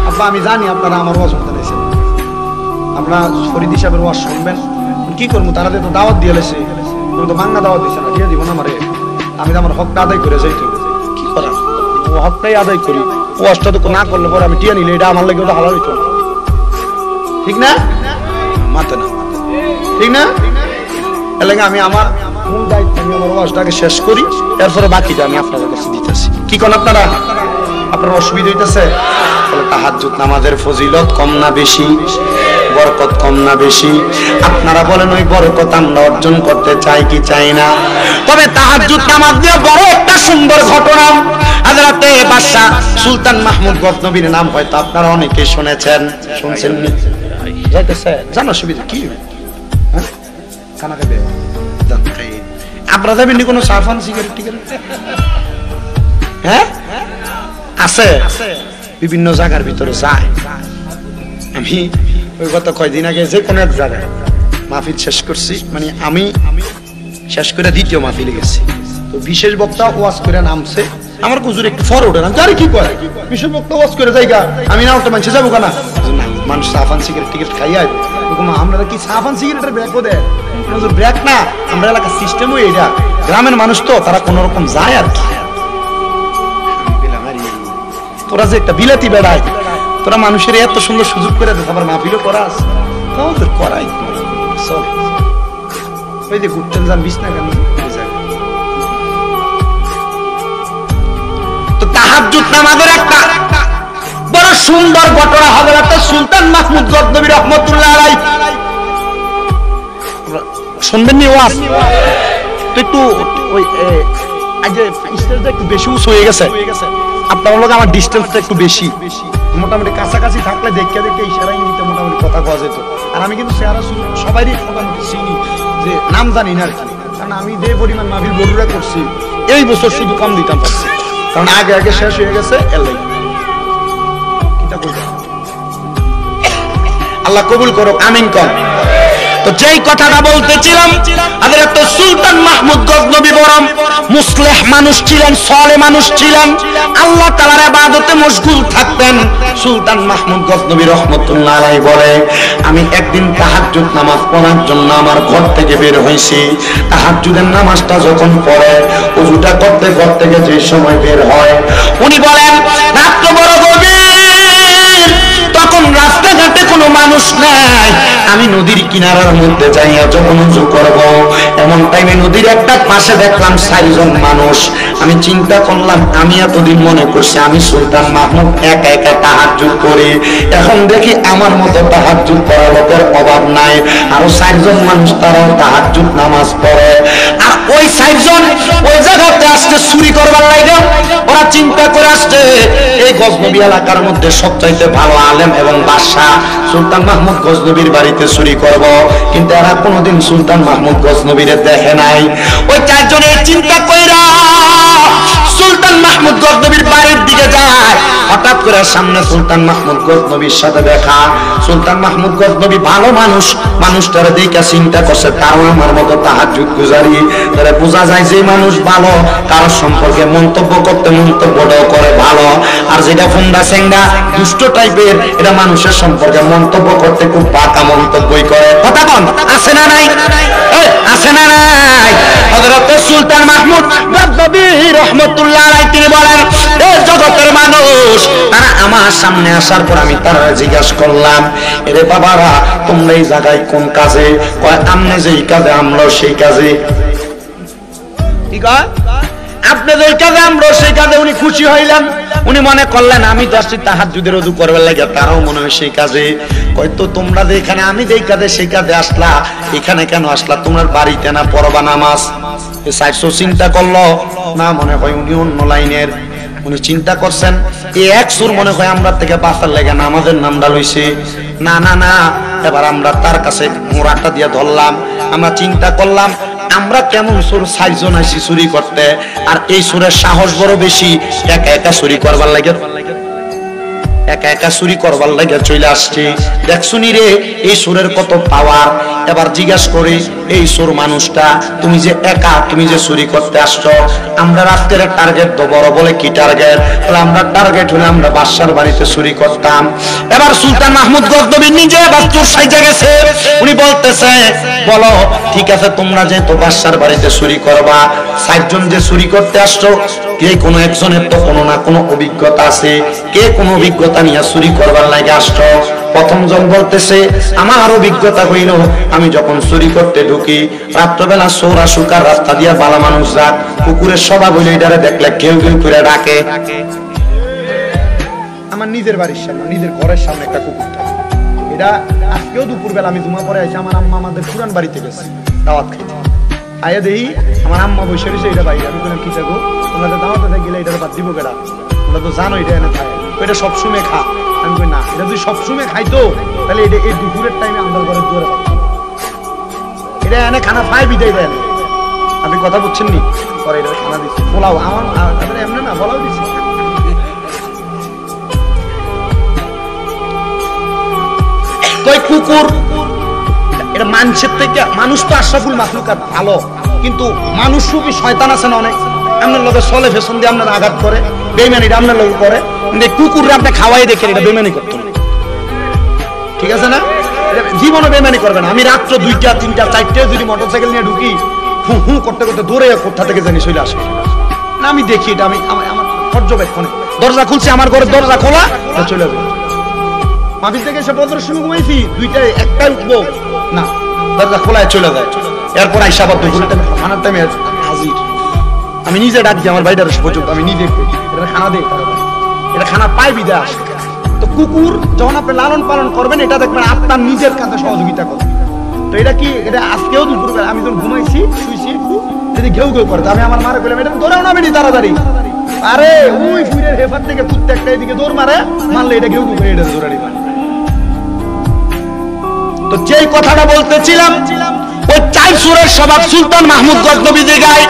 আব্বা আমি জানি আপনারা আমার ওয়াজ শুনতে লাইছেন, আপনারা ফরিদ হিসাবের ওয়াজ শুনবেন, কি করবো? তারা তো দাওয়াত দিয়ে লেছে, তুমি তো মাংনা দাওয়াত দিচ্ছে না, দিয়ে দিব না আমারে, আমি তো আমার হকটা আদায় করে যাই, কি করার? ও হকটাই আদায় করি, ওয়াজটা তো না করলে পরে আমি টিয়া নিলে এটা আমার লাগে ওটা হালাল হইতো, ঠিক না? মাতে না, ঠিক না? এর লাগে আমি আমার মূল দায়িত্ব, আমি আমার ওয়াজটাকে শেষ করি, এরপরে বাকিটা আমি আপনাদের কাছে দিতেছি। কি করেন আপনারা? আপনার অসুবিধা হইতেছে? তাহাজ্জুদ নামাজের ফজিলত কম না বেশি? বরকত কম না বেশি? আপনারা বলেন ওই বরকত আমরা অর্জন করতে চাই কি চাই না? তবে তাহাজ্জুদ নামাজ দিয়ে বড় একটা সুন্দর ঘটনা, হযরতে বাদশাহ সুলতান মাহমুদ গজনবীর নাম হয়তো আপনারা অনেকে শুনেছেন, শুনছেন নি? যাইতেছে জানো সুবিধা কি? হ্যাঁ কানা খাবে জান খাই, আপনারা যাবেন কোনো সাফান সিগারেট টিগারেট? হ্যাঁ আছে, বিভিন্ন জায়গার ভিতরে যায়। আমি ওই গত কয়দিন আগে যে কোনো এক জায়গায় মাহফিল শেষ করছি, মানে আমি শেষ করে দ্বিতীয় মাহফিলে গেছি, তো বিশেষ বক্তা ওয়াজ করে নামছে, আমার কুজুর একটু ফর ওঠে না, আরে কি করে বিশেষ বক্তা ওয়াজ করে জায়গা আমি না ওটা মানুষে যাবো কেনা? মানুষ সাফান সিগারেট টিকিট খাইয়া আমরা কি সাফান সিগারেটের ব্রেকও দেয়? ব্রেক না, আমরা এলাকার সিস্টেমও এটা, গ্রামের মানুষ তো তারা কোন রকম যায় আর কি। তোরা যে একটা বিলাতি বেড়ায়, তোরা মানুষের এত সুন্দর সুযোগ করে দেয়, আবার মাহফিলও করাস, তোদের করাই চল। ওই যে ঘুরতেন যান বিছনা কেন? তো তাহাজ্জুদ নামাজের একটা বড় সুন্দর ঘটনা হযরত সুলতান মাহমুদ গজনবী রাহমাতুল্লাহ আলাইহি শুনবেন নি ওয়াজ? তো একটু ওই আগে স্টেজটা একটু বেশি উঁচু হয়ে গেছে, আপনার লোক আমার ডিস্টেন্সটা একটু বেশি, মোটামুটি কাছাকাছি থাকলে দেখে দেখে ইশারা ইঙ্গিতে মোটামুটি কথা কওয়া যেত। আর আমি কিন্তু চেহারা সবারই মোটামুটি চিনি, যে নাম জানি না আর কি, কারণ আমি যে পরিমাণ মাহফিল বড়ুরা করছি এই বছর শুধু কম দিতাম পারছি, কারণ আগে আগে শেষ হয়ে গেছে। আল্লাহ কবুল করো, আমিন কর। তো যেই কথাটা বলতেছিলাম, হযরত সুলতান মাহমুদ গজনবী বড় মুসলিহ মানুষ ছিলেন, সালেহ মানুষ ছিলেন, আল্লাহ তাআলার ইবাদতে মশগুল থাকতেন। সুলতান মাহমুদ গজনবী রহমাতুল্লাহ আলাইহি বলে, আমি একদিন তাহাজ্জুদ নামাজ পড়ার জন্য আমার ঘর থেকে বের হইছি। তাহাজ্জুদের নামাজটা যখন পড়ে, ওযুটা করতে করতে যে সময় বের হয়, উনি বলেন রাত বড় গভীর, তখন রাস্তাঘাটে কোনো মানুষ নাই। আমি নদীর কিনারার মধ্যে যাইয়া যখন উযু করব, এমন টাইমে নদীর একটা পাশে দেখলাম 4 জন মানুষ। আমি চিন্তা করলাম, আমি এতদিন মনে করছি আমি সুলতান মাহমুদ একা একা তাহাজ্জুদ করি, এখন দেখি আমার মতো তাহাজ্জুদ করার লোকের অভাব নাই, আরো 4 জন মানুষ তারাও তাহাজ্জুদ নামাজ পড়ে। আর ওই 4 জন ওই জায়গাতে আসছে চুরি করবার লাগে। ওরা চিন্তা করে আসছে এই গজনবী এলাকার মধ্যে সবচাইতে ভালো আলেম এবং বাদশা সুলতান মাহমুদ গজনবীর বাড়িতে চুরি করব, কিন্তু এরা কোনোদিন সুলতান মাহমুদ গজনবীরে দেখে নাই। ওই 4 জনে চিন্তা কইরা সুলতান মাহমুদ গজনবীর বাড়ির দিকে যায়। হঠাৎ করে সামনে সুলতান মাহমুদ গজনবীর সাথে দেখা। সুলতান মাহমুদ গজনবী ভালো মানুষ, মানুষটারে দেখে চিন্তা করছে তাও আমার মতো তাহাজ্জুদ গুজারি। তাহলে বোঝা যায় যে মানুষ ভালো, কারোর সম্পর্কে মন্তব্য করতে মন্তব্যটাও করে ভালো, আর যেটা ফুন্ডা সেঙ্গা দুষ্ট টাইপের, এটা মানুষের সম্পর্কে মন্তব্য করতে খুব পাকা মন্তব্যই করে। কথা বল, আছে না নাই? আছে না নাই? হযরত সুলতান মাহমুদ গজনবী রহমাতুল্লাহ আলাইহি তিনি বলেন, এই জগতের মানুষ তারা আমার সামনে আসার পর আমি তারা জিজ্ঞাসা করলাম, এরে বাবারা তোমরা এই জায়গায় কোন কাজে? কয় আমনে যেই কাজে আমরাও সেই কাজে। ঠিক আছে, আপনি যেই কাজে আমরাও সেই কাজে। উনি খুশি হইলেন, উনি মনে করলেন আমি তো আসছি তাহাজ্জুদের ওযু করবার লাগে, তারাও মনে হয় সেই কাজে। কয় তো তোমরা যে এখানে আমি যেই কাজে সেই কাজে আসলা, এখানে কেন আসলা? তোমার বাড়িতে না পড়বা নামাজ? সাইডসো চিন্তা করলো না, মনে হয় উনি অন্য লাইনের। উনি চিন্তা করছেন এই এক সুর মনে হয় আমরা থেকে বাঁচার লেগে নামাজের নামটা লইছে। না না না, এবার আমরা তার কাছে মোড়াটা দিয়ে ধরলাম। আমরা চিন্তা করলাম আমরা কেমন সুর 4 জন আইছি চুরি করতে, আর এই সুরের সাহস বড় বেশি, একা একা চুরি করবার লাগে, একা একা চুরি করবার লাগে চলে আসছে। দেখছুনি রে এই সুরের কত পাওয়ার। এবার জিজ্ঞাসা করি, এই সুর মানুষটা তুমি যে একা, তুমি যে চুরি করতে আসছো, আমরা রাতের টার্গেট তো বড়, বলে কি টার্গেট? বলে আমরা টার্গেট হলে আমরা বাদশার বাড়িতে চুরি করতাম। এবার সুলতান মাহমুদ গজনবী নিজে বাস্তুর সাইজে গেছে। উনি বলতেছে, বলো ঠিক আছে তোমরা যে তো বাদশার বাড়িতে চুরি করবা, 4 জন যে চুরি করতে আসছো, কে কোনো একজনের তো কোনো না কোনো অভিজ্ঞতা আছে, কে কোনো অভিজ্ঞতা নিয়ে চুরি করবার লাগে আসছো? প্রথম জন বলতেছে, আমার অভিজ্ঞতা হইল আমি যখন চুরি করতে ঢুকি, রাত্রবেলা চোরা শুকার রাস্তা দিয়া বালা মানুষ যাক, কুকুরের স্বভাব হইলে এটারে দেখলে কেউ কেউ করে ডাকে। আমার নিজের বাড়ির সামনে, নিজের ঘরের সামনে একটা কুকুর থাকে। এটা আজকেও দুপুরবেলা আমি জুমা পরে আছি, আমার আম্মা আমাদের পুরান বাড়িতে গেছে দাওয়াত খাইতে। আয়া দেই আমার আম্মা বসে রয়েছে এটা বাইরে। আমি বললাম কি থাকো তোমরা তো দাওয়াতে গেলে এটা বাদ দিব কেডা? তোমরা তো জানো এটা এনে খায়, এটা সবসময় খা। আমি কই না, এটা যদি সবসময় খাইতো তাহলে এটা এই দুপুরের টাইমে আমাদের ঘরে দুয়ারে পাচ্ছি, এটা এনে খানা পাই বিদায় দেয়। আপনি কথা বুঝছেন নি? পরে এটা খানা দিচ্ছি, পোলাও আমার এমনি না, পোলাও দিচ্ছি। কুকুর এটা মানুষের থেকে, মানুষ তো আশরাফুল মাখলুকাত ভালো, কিন্তু মানুষ রূপী শয়তান আছে না অনেক, আপনার লোকের চলে ফেশন দিয়ে আপনার আঘাত করে, বেইমানিটা আপনার লোক করে। কিন্তু কুকুররা আপনি খাওয়াই দেখেন, এটা বেইমানি করতো না, ঠিক আছে না? জীবনে বেইমানি করবে না। আমি রাত্র 2টা 3টা 4টে যদি মোটরসাইকেল নিয়ে ঢুকি, হু হু করতে করতে দৌড়ে কোথা থেকে জানি চলে আসে না। আমি দেখি এটা, আমি আমার পর্যবেক্ষণে দরজা খুলছে, আমার ঘরের দরজা খোলা, চলে যাবে। মাফির থেকে এসে 15 সময় ঘুমাইছি, 2টায় 1টায় উঠবো না, দরজা খোলায় চলে যায়। এরপর আইসাবাদ খানার টাইমে হাজির। আমি নিজে ডাক দিই আমার বাইরের পর্যন্ত, আমি নিজে এটা খানা দিই, এটা খানা পাই বিদে আসে। তো কুকুর যখন আপনি লালন পালন করবেন, এটা দেখবেন আপনার নিজের কাছে সহযোগিতা করবে। তো এটা কি, এটা আজকেও দুপুরবেলা আমি যখন ঘুমাইছি শুইছি, যদি ঘেউ ঘেউ করে, আমি আমার মারে বললাম এটা দৌড়াও না বেনি তাড়াতাড়ি। আরে ওই ফুলের হেফার থেকে কুত্তে একটা এদিকে দৌড় মারে, মারলে এটা ঘেউ ঘেউ করে এটা দৌড়াড়ি মারে। তো যেই কথাটা বলতেছিলাম, ওই চার সুরের স্বভাব সুলতান মাহমুদ গজনবী জিগায়,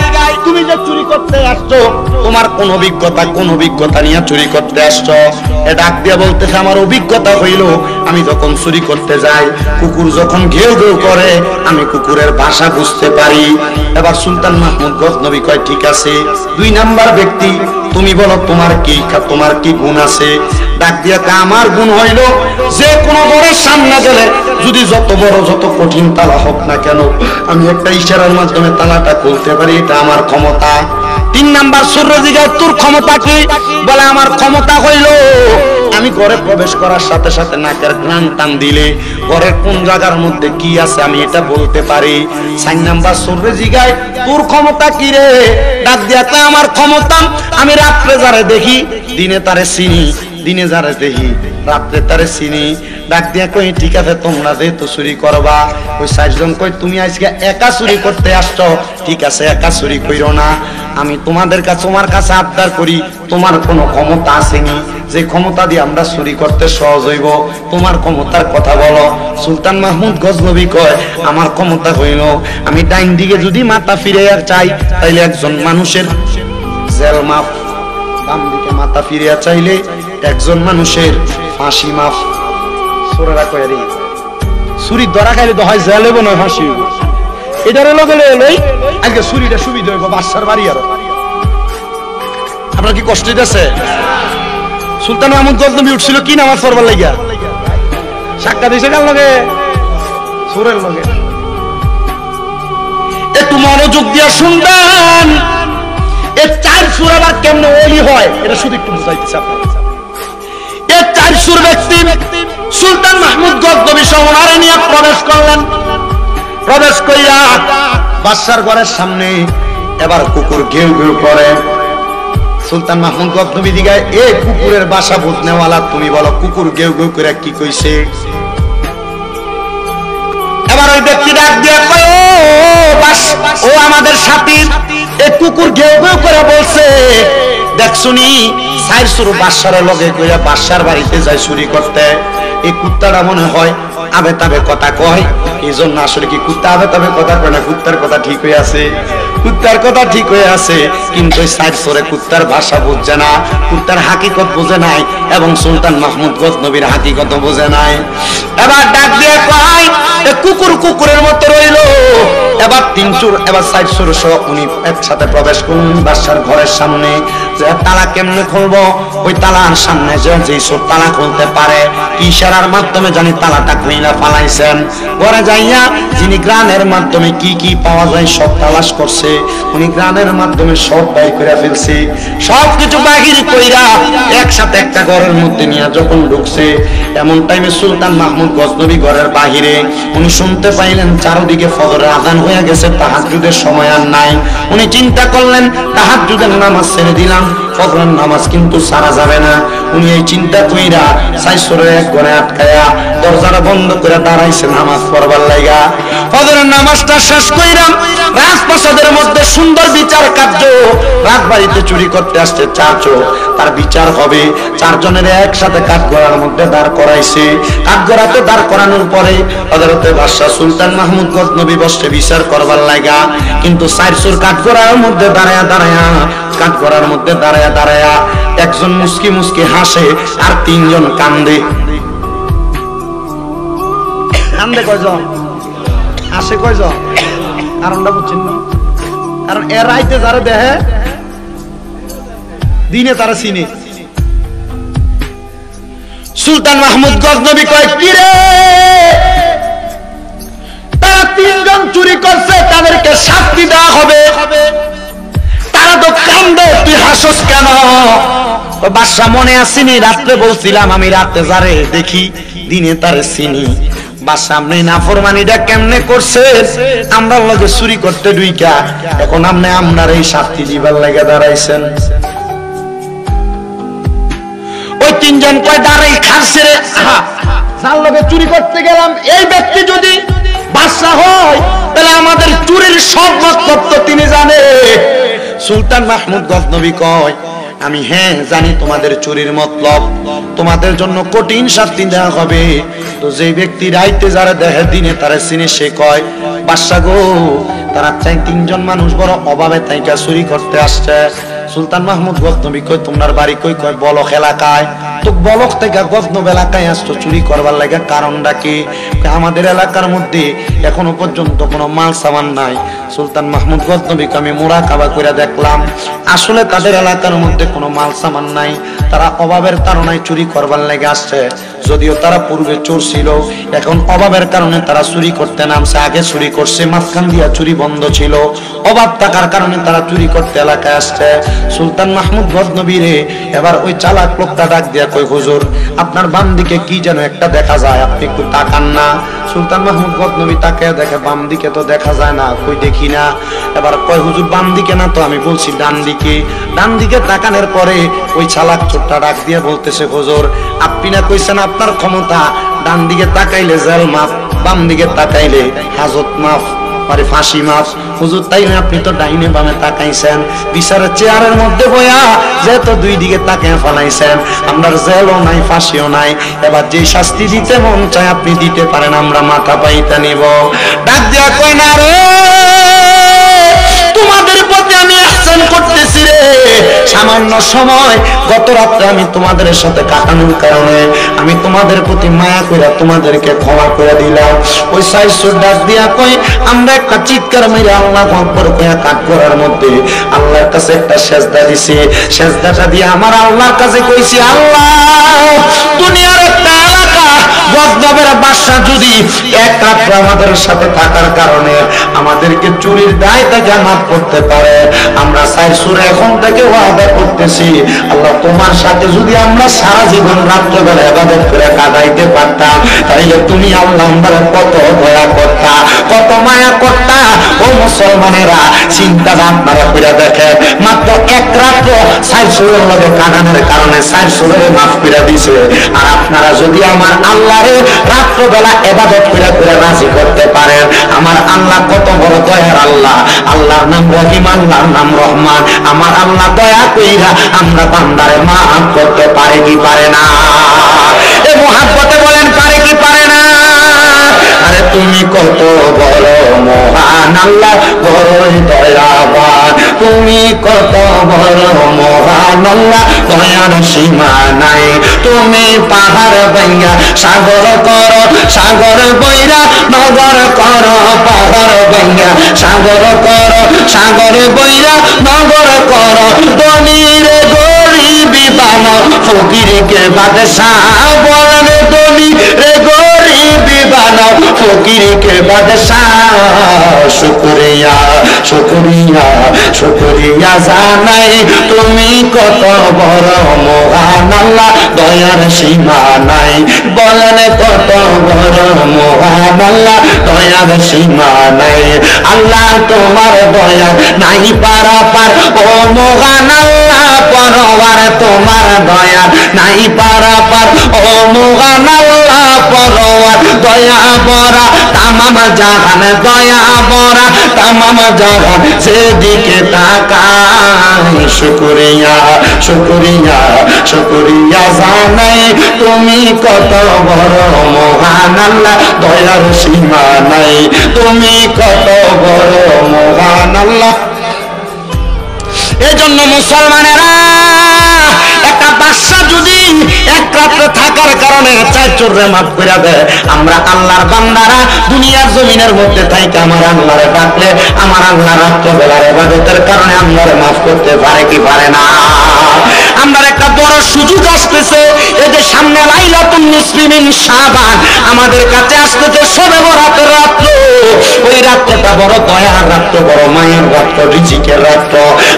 তুমি যে চুরি করতে আসছো তোমার কোন অভিজ্ঞতা নিয়ে চুরি করতে আসছো? এ ডাক দিয়ে বলতেছে আমার অভিজ্ঞতা হইল আমি যখন চুরি করতে যাই কুকুর যখন ঘেউ ঘেউ করে আমি কুকুরের ভাষা বুঝতে পারি। এবার সুলতান মাহমুদ গজনবী কয় ঠিক আছে, 2 নাম্বার ব্যক্তি তুমি বলো তোমার কি গুণ আছে? ডাক দিয়ে আমার গুণ হইল যে কোনো ঘরের সামনে গেলে যদি যত বড় যত কঠিন তালা হোক না কেন আমি একটা ইশারার মাধ্যমে তালাটা খুলতে পারি, এটা আমার ক্ষমতা। 3 নাম্বার সূর্য জিগায় তোর ক্ষমতা কি? বলে আমার ক্ষমতা হইল আমি ঘরে প্রবেশ করার সাথে সাথে নাকের ঘ্রাণ টান দিলে ঘরের কোন জায়গার মধ্যে কি আছে আমি এটা বলতে পারি। 4 নাম্বার সূর্য জিগায় তোর ক্ষমতা কি রে? ডাক দিয়া আমার ক্ষমতা আমি রাত্রে যারে দেখি দিনে তারে চিনি, দিনে যারে দেখি রাত্রে তারে চিনি। ডাক দিয়া কই ঠিক আছে তোমরা যেহেতু চুরি করবা, ওই 4 জন কই তুমি আজকে একা চুরি করতে আসছো, ঠিক আছে একা চুরি কইরো না, আমি তোমার কাছে আবদার করি তোমার কোনো ক্ষমতা আসেনি যে ক্ষমতা দিয়ে আমরা চুরি করতে সহজ হইব, তোমার ক্ষমতার কথা বলো। সুলতান মাহমুদ গজনবী কয় আমার ক্ষমতা হইল আমি ডাইন দিকে যদি মাথা ফিরে চাই তাইলে একজন মানুষের জেল মাফ, বাম দিকে মাথা ফিরে চাইলে একজন মানুষের ফাঁসি মাফ। সুরেরা কয় রে চুরি ধরা খাইলে তো হয় জেল হইব নয় ফাঁসি হইব, এটার লগে লই আজকে চুরিটা সুবিধা হইব বাদশার বাড়ি। আর আপনার কি কষ্ট হইতেছে? সুলতান মাহমুদ গজনবী উঠছিল কি নামাজ পড়বার লাগিয়া, সাক্ষাৎ দিছে কার লগে? সুরের লগে। একটু মনোযোগ দিয়া শুনবেন এই 4 সুর আবার কেমনে ওলি হয় এটা শুধু একটু বুঝাইতেছি আপনাদের। এই 4 সুর ব্যক্তি সুলতান মাহমুদ গজনবী শহরে নিয়ে প্রবেশ করলেন। প্রবেশ কইরা বাদশার ঘরের সামনে এবার কুকুর ঘেউ ঘেউ করে। সুলতান মাহমুদ গজনবী দিগায় এ কুকুরের বাসা বুঝনেওয়ালা তুমি বলো কুকুর ঘেউ ঘেউ করে কি কইছে? এবার ওই ব্যক্তি ডাক দিয়ে কয় ও আমাদের সাথী, এই কুকুর ঘেউ ঘেউ করে বলছে দেখছুনি 4 সুর বাদশার লগে কইরা বাদশার বাড়িতে যায় চুরি করতে, এই কুত্তাটা মনে হয় আবে তাবে কথা কয়, এই জন্য আসলে কি কুত্তা আবে তাবে কথা কয় না, কুত্তার কথা ঠিক হয়ে আছে, কুত্তার কথা ঠিক হয়ে আছে, কিন্তু ওই 4 সুরে কুত্তার ভাষা বুঝছে না, কুত্তার হাকিকত বুঝে নাই এবং সুলতান মাহমুদ গজনবীর হাকিকত বুঝে নাই। এবার ডাক দিয়ে কয় কুকুর কুকুরের মতো রইল। এবার 3 সুর এবার 4 সুর সহ উনি একসাথে প্রবেশ করলেন বাদশার ঘরের সামনে। যে তালা কেমনে খুলবো, ওই তালার সামনে যে সুর তালা খুলতে পারে ইশারার মাধ্যমে জানি তালাটা খুইলা ফালাইছেন। ঘরে যাইয়া যিনি গ্রানের মাধ্যমে কি কি পাওয়া যায় সব তালাশ করছে, উনি গ্রানের মাধ্যমে সব বাই করে ফেলছে, সব কিছু বাহির কইরা একসাথে একটা ঘরের মধ্যে নিয়ে যখন ঢুকছে এমন টাইমে সুলতান মাহমুদ গজনবী ঘরের বাহিরে উনি শুনতে পাইলেন চারদিকে ফজরের আযান হয়ে গেছে, তাহাজ্জুদের সময় আর নাই। উনি চিন্তা করলেন তাহাজ্জুদের নামাজ ছেড়ে দিলাম, ফজরের নামাজ কিন্তু ছাড়া যাবে না। উনি এই চিন্তা কইরা 4 সুরের এক ঘরে আটকায়া দরজাটা বন্ধ করে দাঁড়াইছে নামাজ পড়বার লাগা। ফজরের নামাজটা শেষ কইরা রাজপ্রাসাদের মধ্যে সুন্দর বিচার কার্য, রাজবাড়িতে চুরি করতে আসছে 4 চোর, তার বিচার হবে। 4 জনের একসাথে কাঠগড়ার মধ্যে দাঁড় করাইছে। কাঠগড়াতে দাঁড় করানোর পরে হযরতে বাদশা সুলতান মাহমুদ গজনবী বসে বিচার করবার লাগা, কিন্তু 4 চোর কাঠগড়ার মধ্যে দাঁড়ায়া একজন মুস্কি মুস্কি হাসে আর 3 জন কান্দে। কান্দে কয়জন, হাসে কয়জন? কারণটা বুঝছেন না? কারণ এর রাইতে যারা দেখে দিনে তারা চিনে। সুলতান মাহমুদ গজনবী কয় কি রে, তারা 3 জন চুরি করছে তাদেরকে শাস্তি দেওয়া হবে, তারা তো কান্দে, তুই হাসস কেন? বাদশা মনে আসেনি রাত্রে বলছিলাম আমি রাতে যারে দেখি দিনে তারে চিনি। বাদশা আপনি নাফরমানিটা কেমনে করছে, আমরা লগে চুরি করতে ঢুইকা এখন আপনি আপনার এই শাস্তি দিবার লাগা দাঁড়াইছেন। ওই 3 জন কয় দাঁড়াই খাচ্ছে রে, যার লগে চুরি করতে গেলাম এই ব্যক্তি যদি বাদশা হয় তাহলে আমাদের চুরির সব মতলব তো তিনি জানে। সুলতান মাহমুদ গজনবী কয় আমি জানি তোমাদের চুরির মতলব, তোমাদের জন্য কঠিন শাস্তি দেওয়া হবে, তো যেই ব্যক্তি রাইতে যারা দেখে দিনে তারা চিনে সে কয় বাদশা গো তারা চাই তিনজন মানুষ বড় অভাবে তাইকা চুরি করতে আসছে। সুলতান মাহমুদ গজনবী কই তোমার বাড়ি কই? কয় বলক এলাকায়। তো বলক থেকে গজনব এলাকায় আসতো চুরি করবার লাগে, কারণটা কি? আমাদের এলাকার মধ্যে এখনো পর্যন্ত কোনো মাল সামান নাই। সুলতান মাহমুদ গজনবীকে আমি মুরাকাবা করে দেখলাম, আসলে তাদের এলাকার মধ্যে কোনো মাল সামান নাই, তারা অভাবের কারণে চুরি করবার লাগে আসছে। যদিও তারা পূর্বে চোর ছিল, এখন অভাবের কারণে তারা চুরি করতে নামছে। আগে চুরি করছে, মাঝখান দিয়া চুরি বন্ধ ছিল, অভাব থাকার কারণে তারা চুরি করতে এলাকায় আসছে। সুলতান মাহমুদ গজনবী রে এবার ওই চালাক লোকটা ডাক দিয়া কই হুজুর আপনার বাম দিকে কি যেন একটা দেখা যায়, আপনি একটু তাকান না। সুলতান মাহমুদ গজনবী তাকে দেখে, বাম দিকে তো দেখা যায় না, কই দেখি না। এবার কয় হুজুর বাম দিকে না তো, আমি বলছি ডান দিকে। ডান দিকে তাকানোর পরে ওই চালাক চোরটা ডাক দিয়ে বলতেছে হুজুর আপনি না কইছেন আপনার ক্ষমতা, ডান দিকে তাকাইলে জেল মাফ, বাম দিকে তাকাইলে হাজত মাফ, মানে ফাঁসি মাফ। হুজুর তাই না, আপনি তো ডাইনে বামে তাকাইছেন, বিচারের চেয়ারের মধ্যে বয়া যেহেতু দুই দিকে তাকিয়ে ফেলাইছেন, আমরা জেলও নাই ফাঁসিও নাই, এবার যে শাস্তি দিতে মন চায় আপনি দিতে পারেন, আমরা মাথা পাইতে নিব। ডাক দিয়া কই না রে তোমাদের প্রতি আমি আহসান করতেছি রে, সামান্য সময় গত রাত্রে আমি তোমাদের সাথে কাটানোর কারণে আমি তোমাদের প্রতি মায়া করে তোমাদেরকে ক্ষমা করে দিলাম। ওই সাইসুর ডাক দিয়া কই আমরা একটা চিৎকার মেরে আল্লাহু আকবার কইয়া কাট করার মধ্যে আল্লাহর কাছে একটা সেজদা দিছি। সেজদাটা দিয়ে আমার আল্লাহর কাছে কইছি আল্লাহ দুনিয়ার একটা এলাকা গজনবের বাদশা যদি এক রাত্র আমাদের সাথে থাকার কারণে আমাদেরকে চুরির দায় থেকে মাফ করতে পারে, আমরা সাইসুর এখন থেকে ওয়াদা করতেছি আল্লাহ তোমার সাথে যদি আমরা সারা জীবন রাত্রবেলা ইবাদত করে কাটাইতে পারতাম, তাইলে তুমি আল্লাহ আমরা কত দয়া করতা, কত মায়া করতা। ও মুসলমানেরা চিন্তাটা আপনারা করে দেখেন, মাত্র এক রাত্র সাইসুরের লগে কাটানোর কারণে সাইসুরের মাফ করে দিছে। আর আপনারা যদি আমার আল্লাহরে রাত্রবেলা ইবাদত করে করে রাজি করতে পারেন, আমার আল্লাহ কত বড় দয়ার আল্লাহ। আল্লাহর নাম রহিম, আল্লাহর নাম রহমান। আমার আল্লাহ দয়া কইরা আমরা বান্দারে মাফ করতে পারে কি পারে না? এ মুহাব্বতে বলেন পারে কি পারে না? আরে তুমি কত বড় মহান আল্লাহ, বড়ই দয়াবান, তুমি কত বড় মহান আল্লাহ, দয়ার সীমা নাই। তুমি পাহাড় ভাঙ্গা সাগর করো, সাগর বইরা নগর করো, পাহাড় ভাঙ্গা সাগর করো, সাগর বইরা নগর করো, ধনীর গরিবি বানাও, ফকিরকে বাদশাহ বলেন, ধনী রে গরিবি বানাও, ফকিরকে বাদশাহ। শুকরিয়া শুকরিয়া শুকরিয়া জানাই, তুমি কত বড় মহান আল্লাহ, দয়ার সীমা নাই। বলেন কত বড় মহান আল্লাহ, দয়ার সীমা নাই। আল্লাহ তোমার দয়া নাই পারাপার, ও মহান আল্লাহ পরওয়ার তোমার দয়া নাই পারাপার, ও মহান আল্লাহ পরওয়ার দয়া বরা তামাম জাহান, দয়া বরা তামাম জাহান, সেদিকে তাকাই। শুকরিয়া শুকরিয়া শুকরিয়া জানাই, তুমি কত বড় মহান আল্লাহ, দয়ার সীমা নাই। তুমি কত বড় মহান আল্লাহ। এজন্য মুসলমানেরা একটা বাদশা যদি এক রাত্র থাকার কারণে চার চোরে মাফ করে দেয়, আমরা আল্লাহর বান্দারা দুনিয়ার জমিনের মধ্যে থাইকে আমার আল্লাহরে ডাকলে আমার আল্লাহ রাত্রবেলার ইবাদতের কারণে আল্লাহরে মাফ করতে পারে কি পারে না? আমরা একটা বড় সুযোগ আসতেছে, এই যে সামনে লাইলাতুন নিসফি মিন শাবান আমাদের কাছে আসতেছে, শবে বরাতের রাত্র। ওই রাত্রটা বড় দয়ার রাত্র, বড় মায়ের রাত্র, রিজিকের রাত্র।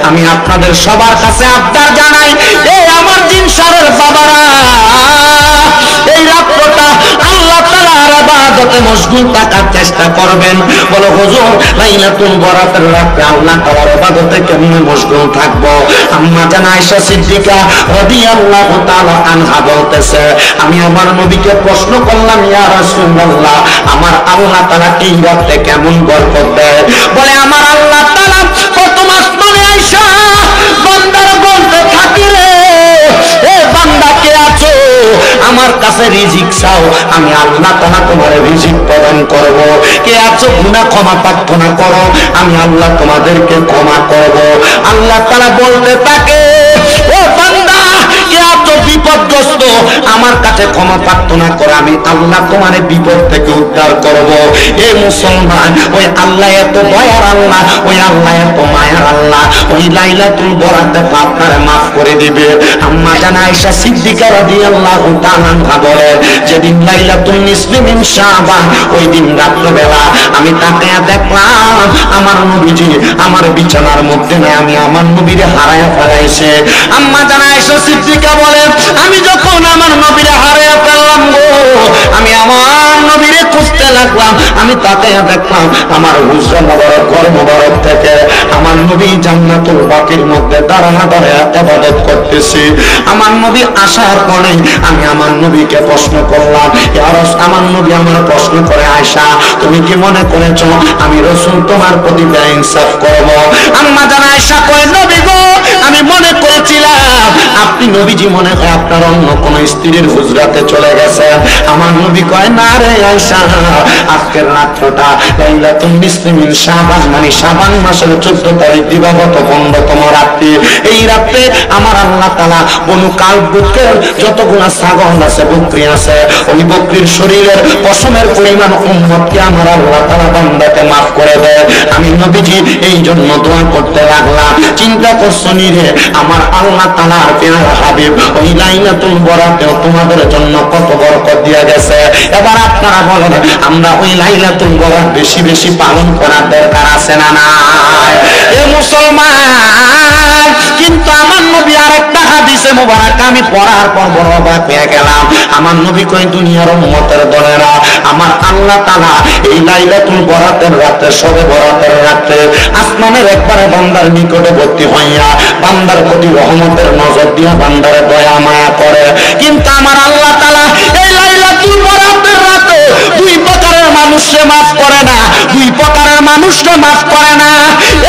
আমি আপনাদের সবার কাছে আবদার জানাই, এই আমার জিনসারের বাবারা এই রাত্রটা আল্লাহ তাআলার ইবাদতে মশগুল থাকার চেষ্টা করবেন। বলো হুজুর লাইলাতুল বরাতের রাতে আল্লাহ তাআলার ইবাদতে কেমনে মশগুল থাকবো? আম্মা জান আয়েশা সিদ্দিকা রাদিয়াল্লাহু তাআলা আনহা বলতেছে, আমি আমার নবীকে প্রশ্ন করলাম, ইয়া রাসূলুল্লাহ আমার আল্লাহ তাআলা এই রাতে কেমন বরকত দেয়? বলে আমার আল্লাহ তাআলা প্রথম আসমানে আয়েশা বান্দার বলতে থাকে, রে এ বান্দা কে আছো? আমার কাছে রিজিক চাও, আমি আল্লাহ তাআলা তোমার রিজিক প্রদান করব। কে আছো গুনাহ ক্ষমা প্রার্থনা করো, আমি আল্লাহ তোমাদেরকে ক্ষমা করব। আল্লাহ তাআলা বলতে থাকে, ও বান্দা কে আছো বিপদগ্রস্ত, আমার কাছে ক্ষমা প্রার্থনা করো, আমি আল্লাহ তোমার বিপদ থেকে উদ্ধার করব। এ মুসলমান, ওই আল্লাহ এত দয়ার আল্লাহ, ওই আল্লাহ এত মায়ার আল্লাহ, ওই লাইলাতুল বরাতে আপনার মাফ করে দিবে। আম্মা জান আয়েশা সিদ্দিকা রাদিয়াল্লাহু তাআলা বলেন, যেদিন লাইলাতুল নিসফি মিন শাবান, ওই দিন রাত্রিবেলা আমি তাকিয়ে দেখলাম আমার নবীজি আমার বিছানার মধ্যে না, আমি আমার নবীরে হারায়া ফেলাইছে। আম্মা জান আয়েশা সিদ্দিকা বলেন, আমি যখন আমার নবীরে হারায়া ফেললাম গো, আমি আমার নবীরে খুঁজতে লাগলাম, আমি তাকিয়ে দেখলাম আমার হুজরা মোবারক ঘর মোবারক থেকে আমার নবী জান্নাতুল বাকির মধ্যে দাঁড়ানো দাঁড়ায় ইবাদত করতেছে। আমার নবী আসার পরে আমি আমার নবীকে প্রশ্ন করলাম, ইয়া রাসূল, আমার নবী আমার প্রশ্ন করে, আয়েশা তুমি কি মনে করেছো আমি রাসূল তোমার প্রতি বেইনসাফ করব? আম্মা জান আয়েশা কয়, নবী গো আমি মনে করেছিলাম আপনি নবীজি মনে হয় আপনার অন্য কোন স্ত্রীর হুজরাতে চলে গেছে। আমার নবী কয়, না রে আয়েশা, আজকের রাতটা লাইলাতুল নিসফি মিন শাবান, মানে শাবান মাসের 14 তারিখ দিবাগত 15তম রাত্রি। এই রাতে আমার আল্লাহ তাআলা বনু কালবুকের যতগুলো ছাগল আছে, বকরি আছে, ওই বকরির শরীরের পশমের পরিমাণ উম্মতকে আমার আল্লাহ তাআলা বান্দাকে maaf করে দেয়। আমি নবীজি এই জন্য দোয়া করতে লাগলাম। চিন্তা করছো নি রে, আমার আল্লাহ তাআলার প্যারা হাবিব ওই লাইলাতুল বরাতেও তোমাদের জন্য কত বরকত দিয়া গেছে। এবার আপনারা বলেন, আমরা ওই লাইলাতুল বরাত বেশি বেশি পালন করার দরকার আছে না নাই? এ মুসলমান, কিন্তু আমার নবী আরেকটা হাদিসে মোবারক আমি পড়ার পর বড় অবাক হয়ে গেলাম। আমার নবী কই, দুনিয়ার উম্মতের দলেরা, আমার আল্লাহ তাআলা এই লাইলাতুল বরাতের রাতে, শবে বরাতের রাতে আসমানের একবারে বান্দার নিকটবর্তী হইয়া বান্দার প্রতি রহমতের নজর দিয়া বান্দারে দয়া মায়া করে। কিন্তু আমার আল্লাহ তাআলা এই লাইলাতুল বরাতের রাতে দুই প্রকারের মানুষকে maaf করে না, দুই প্রকারের মানুষকে maaf করে না।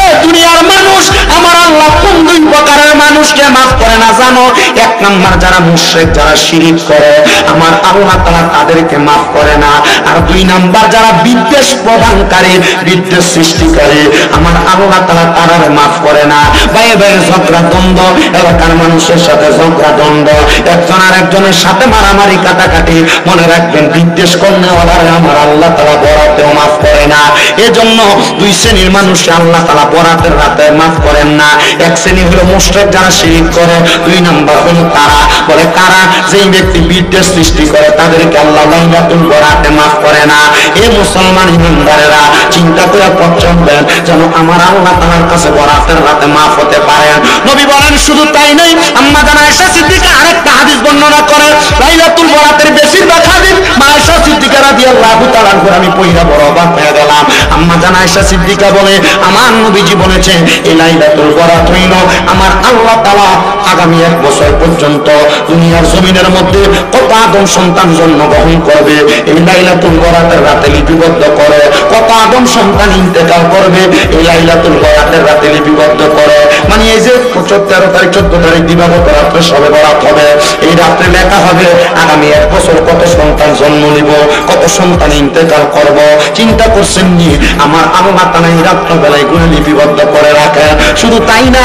এই দুনিয়ার মানুষ আমার আল্লাহ কোন দুই প্রকারের মানুষকে maaf করে না জানো? এক নাম্বার যারা মুশরিক, যারা শিরিক করে, আমার আল্লাহ তাআলা তাদেরকে maaf করে না। আর দুই নাম্বার যারা বিদ্বেষ প্রদানকারী, বিদ্বেষ সৃষ্টিকারী, আমার আল্লাহ তাআলা তারারে maaf করে না। ভাই ভাই ঝগড়া দ্বন্দ্ব, এলাকার মানুষের সাথে ঝগড়া দ্বন্দ্ব, একজন আর একজনের সাথে মারামারি কাটাকাটি, মনে রাখবেন বিদ্বেষ করনেওয়ালারে আমার আল্লাহ তাআলা বরাতেও maaf করে না। এজন্য দুই শ্রেণীর মানুষ আল্লাহ তাআলা বরাতের রাতে maaf করেন না। এক শ্রেণী হলো মুশরিক, যারা শিরক করে। দুই নাম্বার হলো তারা, বলে কারা, যেই ব্যক্তি বিদ্বেষ সৃষ্টি করে তাদেরকে আল্লাহ লাইলাতুল বরাতে maaf করে না। এ মুসলমান ইমানদারেরা চিন্তা করে পথ চলবেন যেন আমার আল্লাহ তাআলার কাছে বরাতের রাতে maaf হতে পারেন। নবী বলেন, শুধু তাই নয়, আম্মা জান আয়েশা সিদ্দিকা আরেকটা হাদিস বর্ণনা করে, লাইলাতুল বরাতের বেশিরভাগ হাদিস মা আয়েশা সিদ্দিকা রাদিয়াল্লাহু তাআলা আমি পয়লা বড় অবাক হয়ে গেলাম। আম্মা জান আয়েশা সিদ্দিকা বলে, আমার নবীজি বলেছে এই লাইলাতুল বরাত হইল আমার আল্লাহ তাআলা আগামী 1 বছর পর্যন্ত দুনিয়ার জমিনের মধ্যে কত আদম সন্তান জন্মগ্রহণ করবে এই লাইলাতুল বরাতের রাতে লিপিবদ্ধ করে, কত আদম সন্তান ইন্তেকাল করবে এই লাইলাতুল বরাতের রাতে লিপিবদ্ধ করে। মানে এই যে 13 তারিখ 14 তারিখ দিবাগত রাত্রে শবে বরাত হবে, এই রাত্রে লেখা হবে আগামী 1 বছর কত সন্তান জন্ম নিব, কত সন্তান ইন্তেকাল করব। চিন্তা করছেন নি আমার আল্লাহ তাআলা এই রাত্র বেলায় গুলো লিপিবদ্ধ করে রাখে। শুধু তাই না,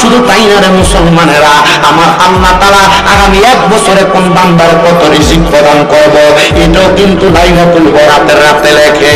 শুধু তাই না রে মুসলমানেরা, আমার আল্লাহ তাআলা আগামী 1 বছরে কোন বান্দার কত রিজিক প্রদান করব এটাও কিন্তু লাইলাতুল বরাতের রাতে লেখে।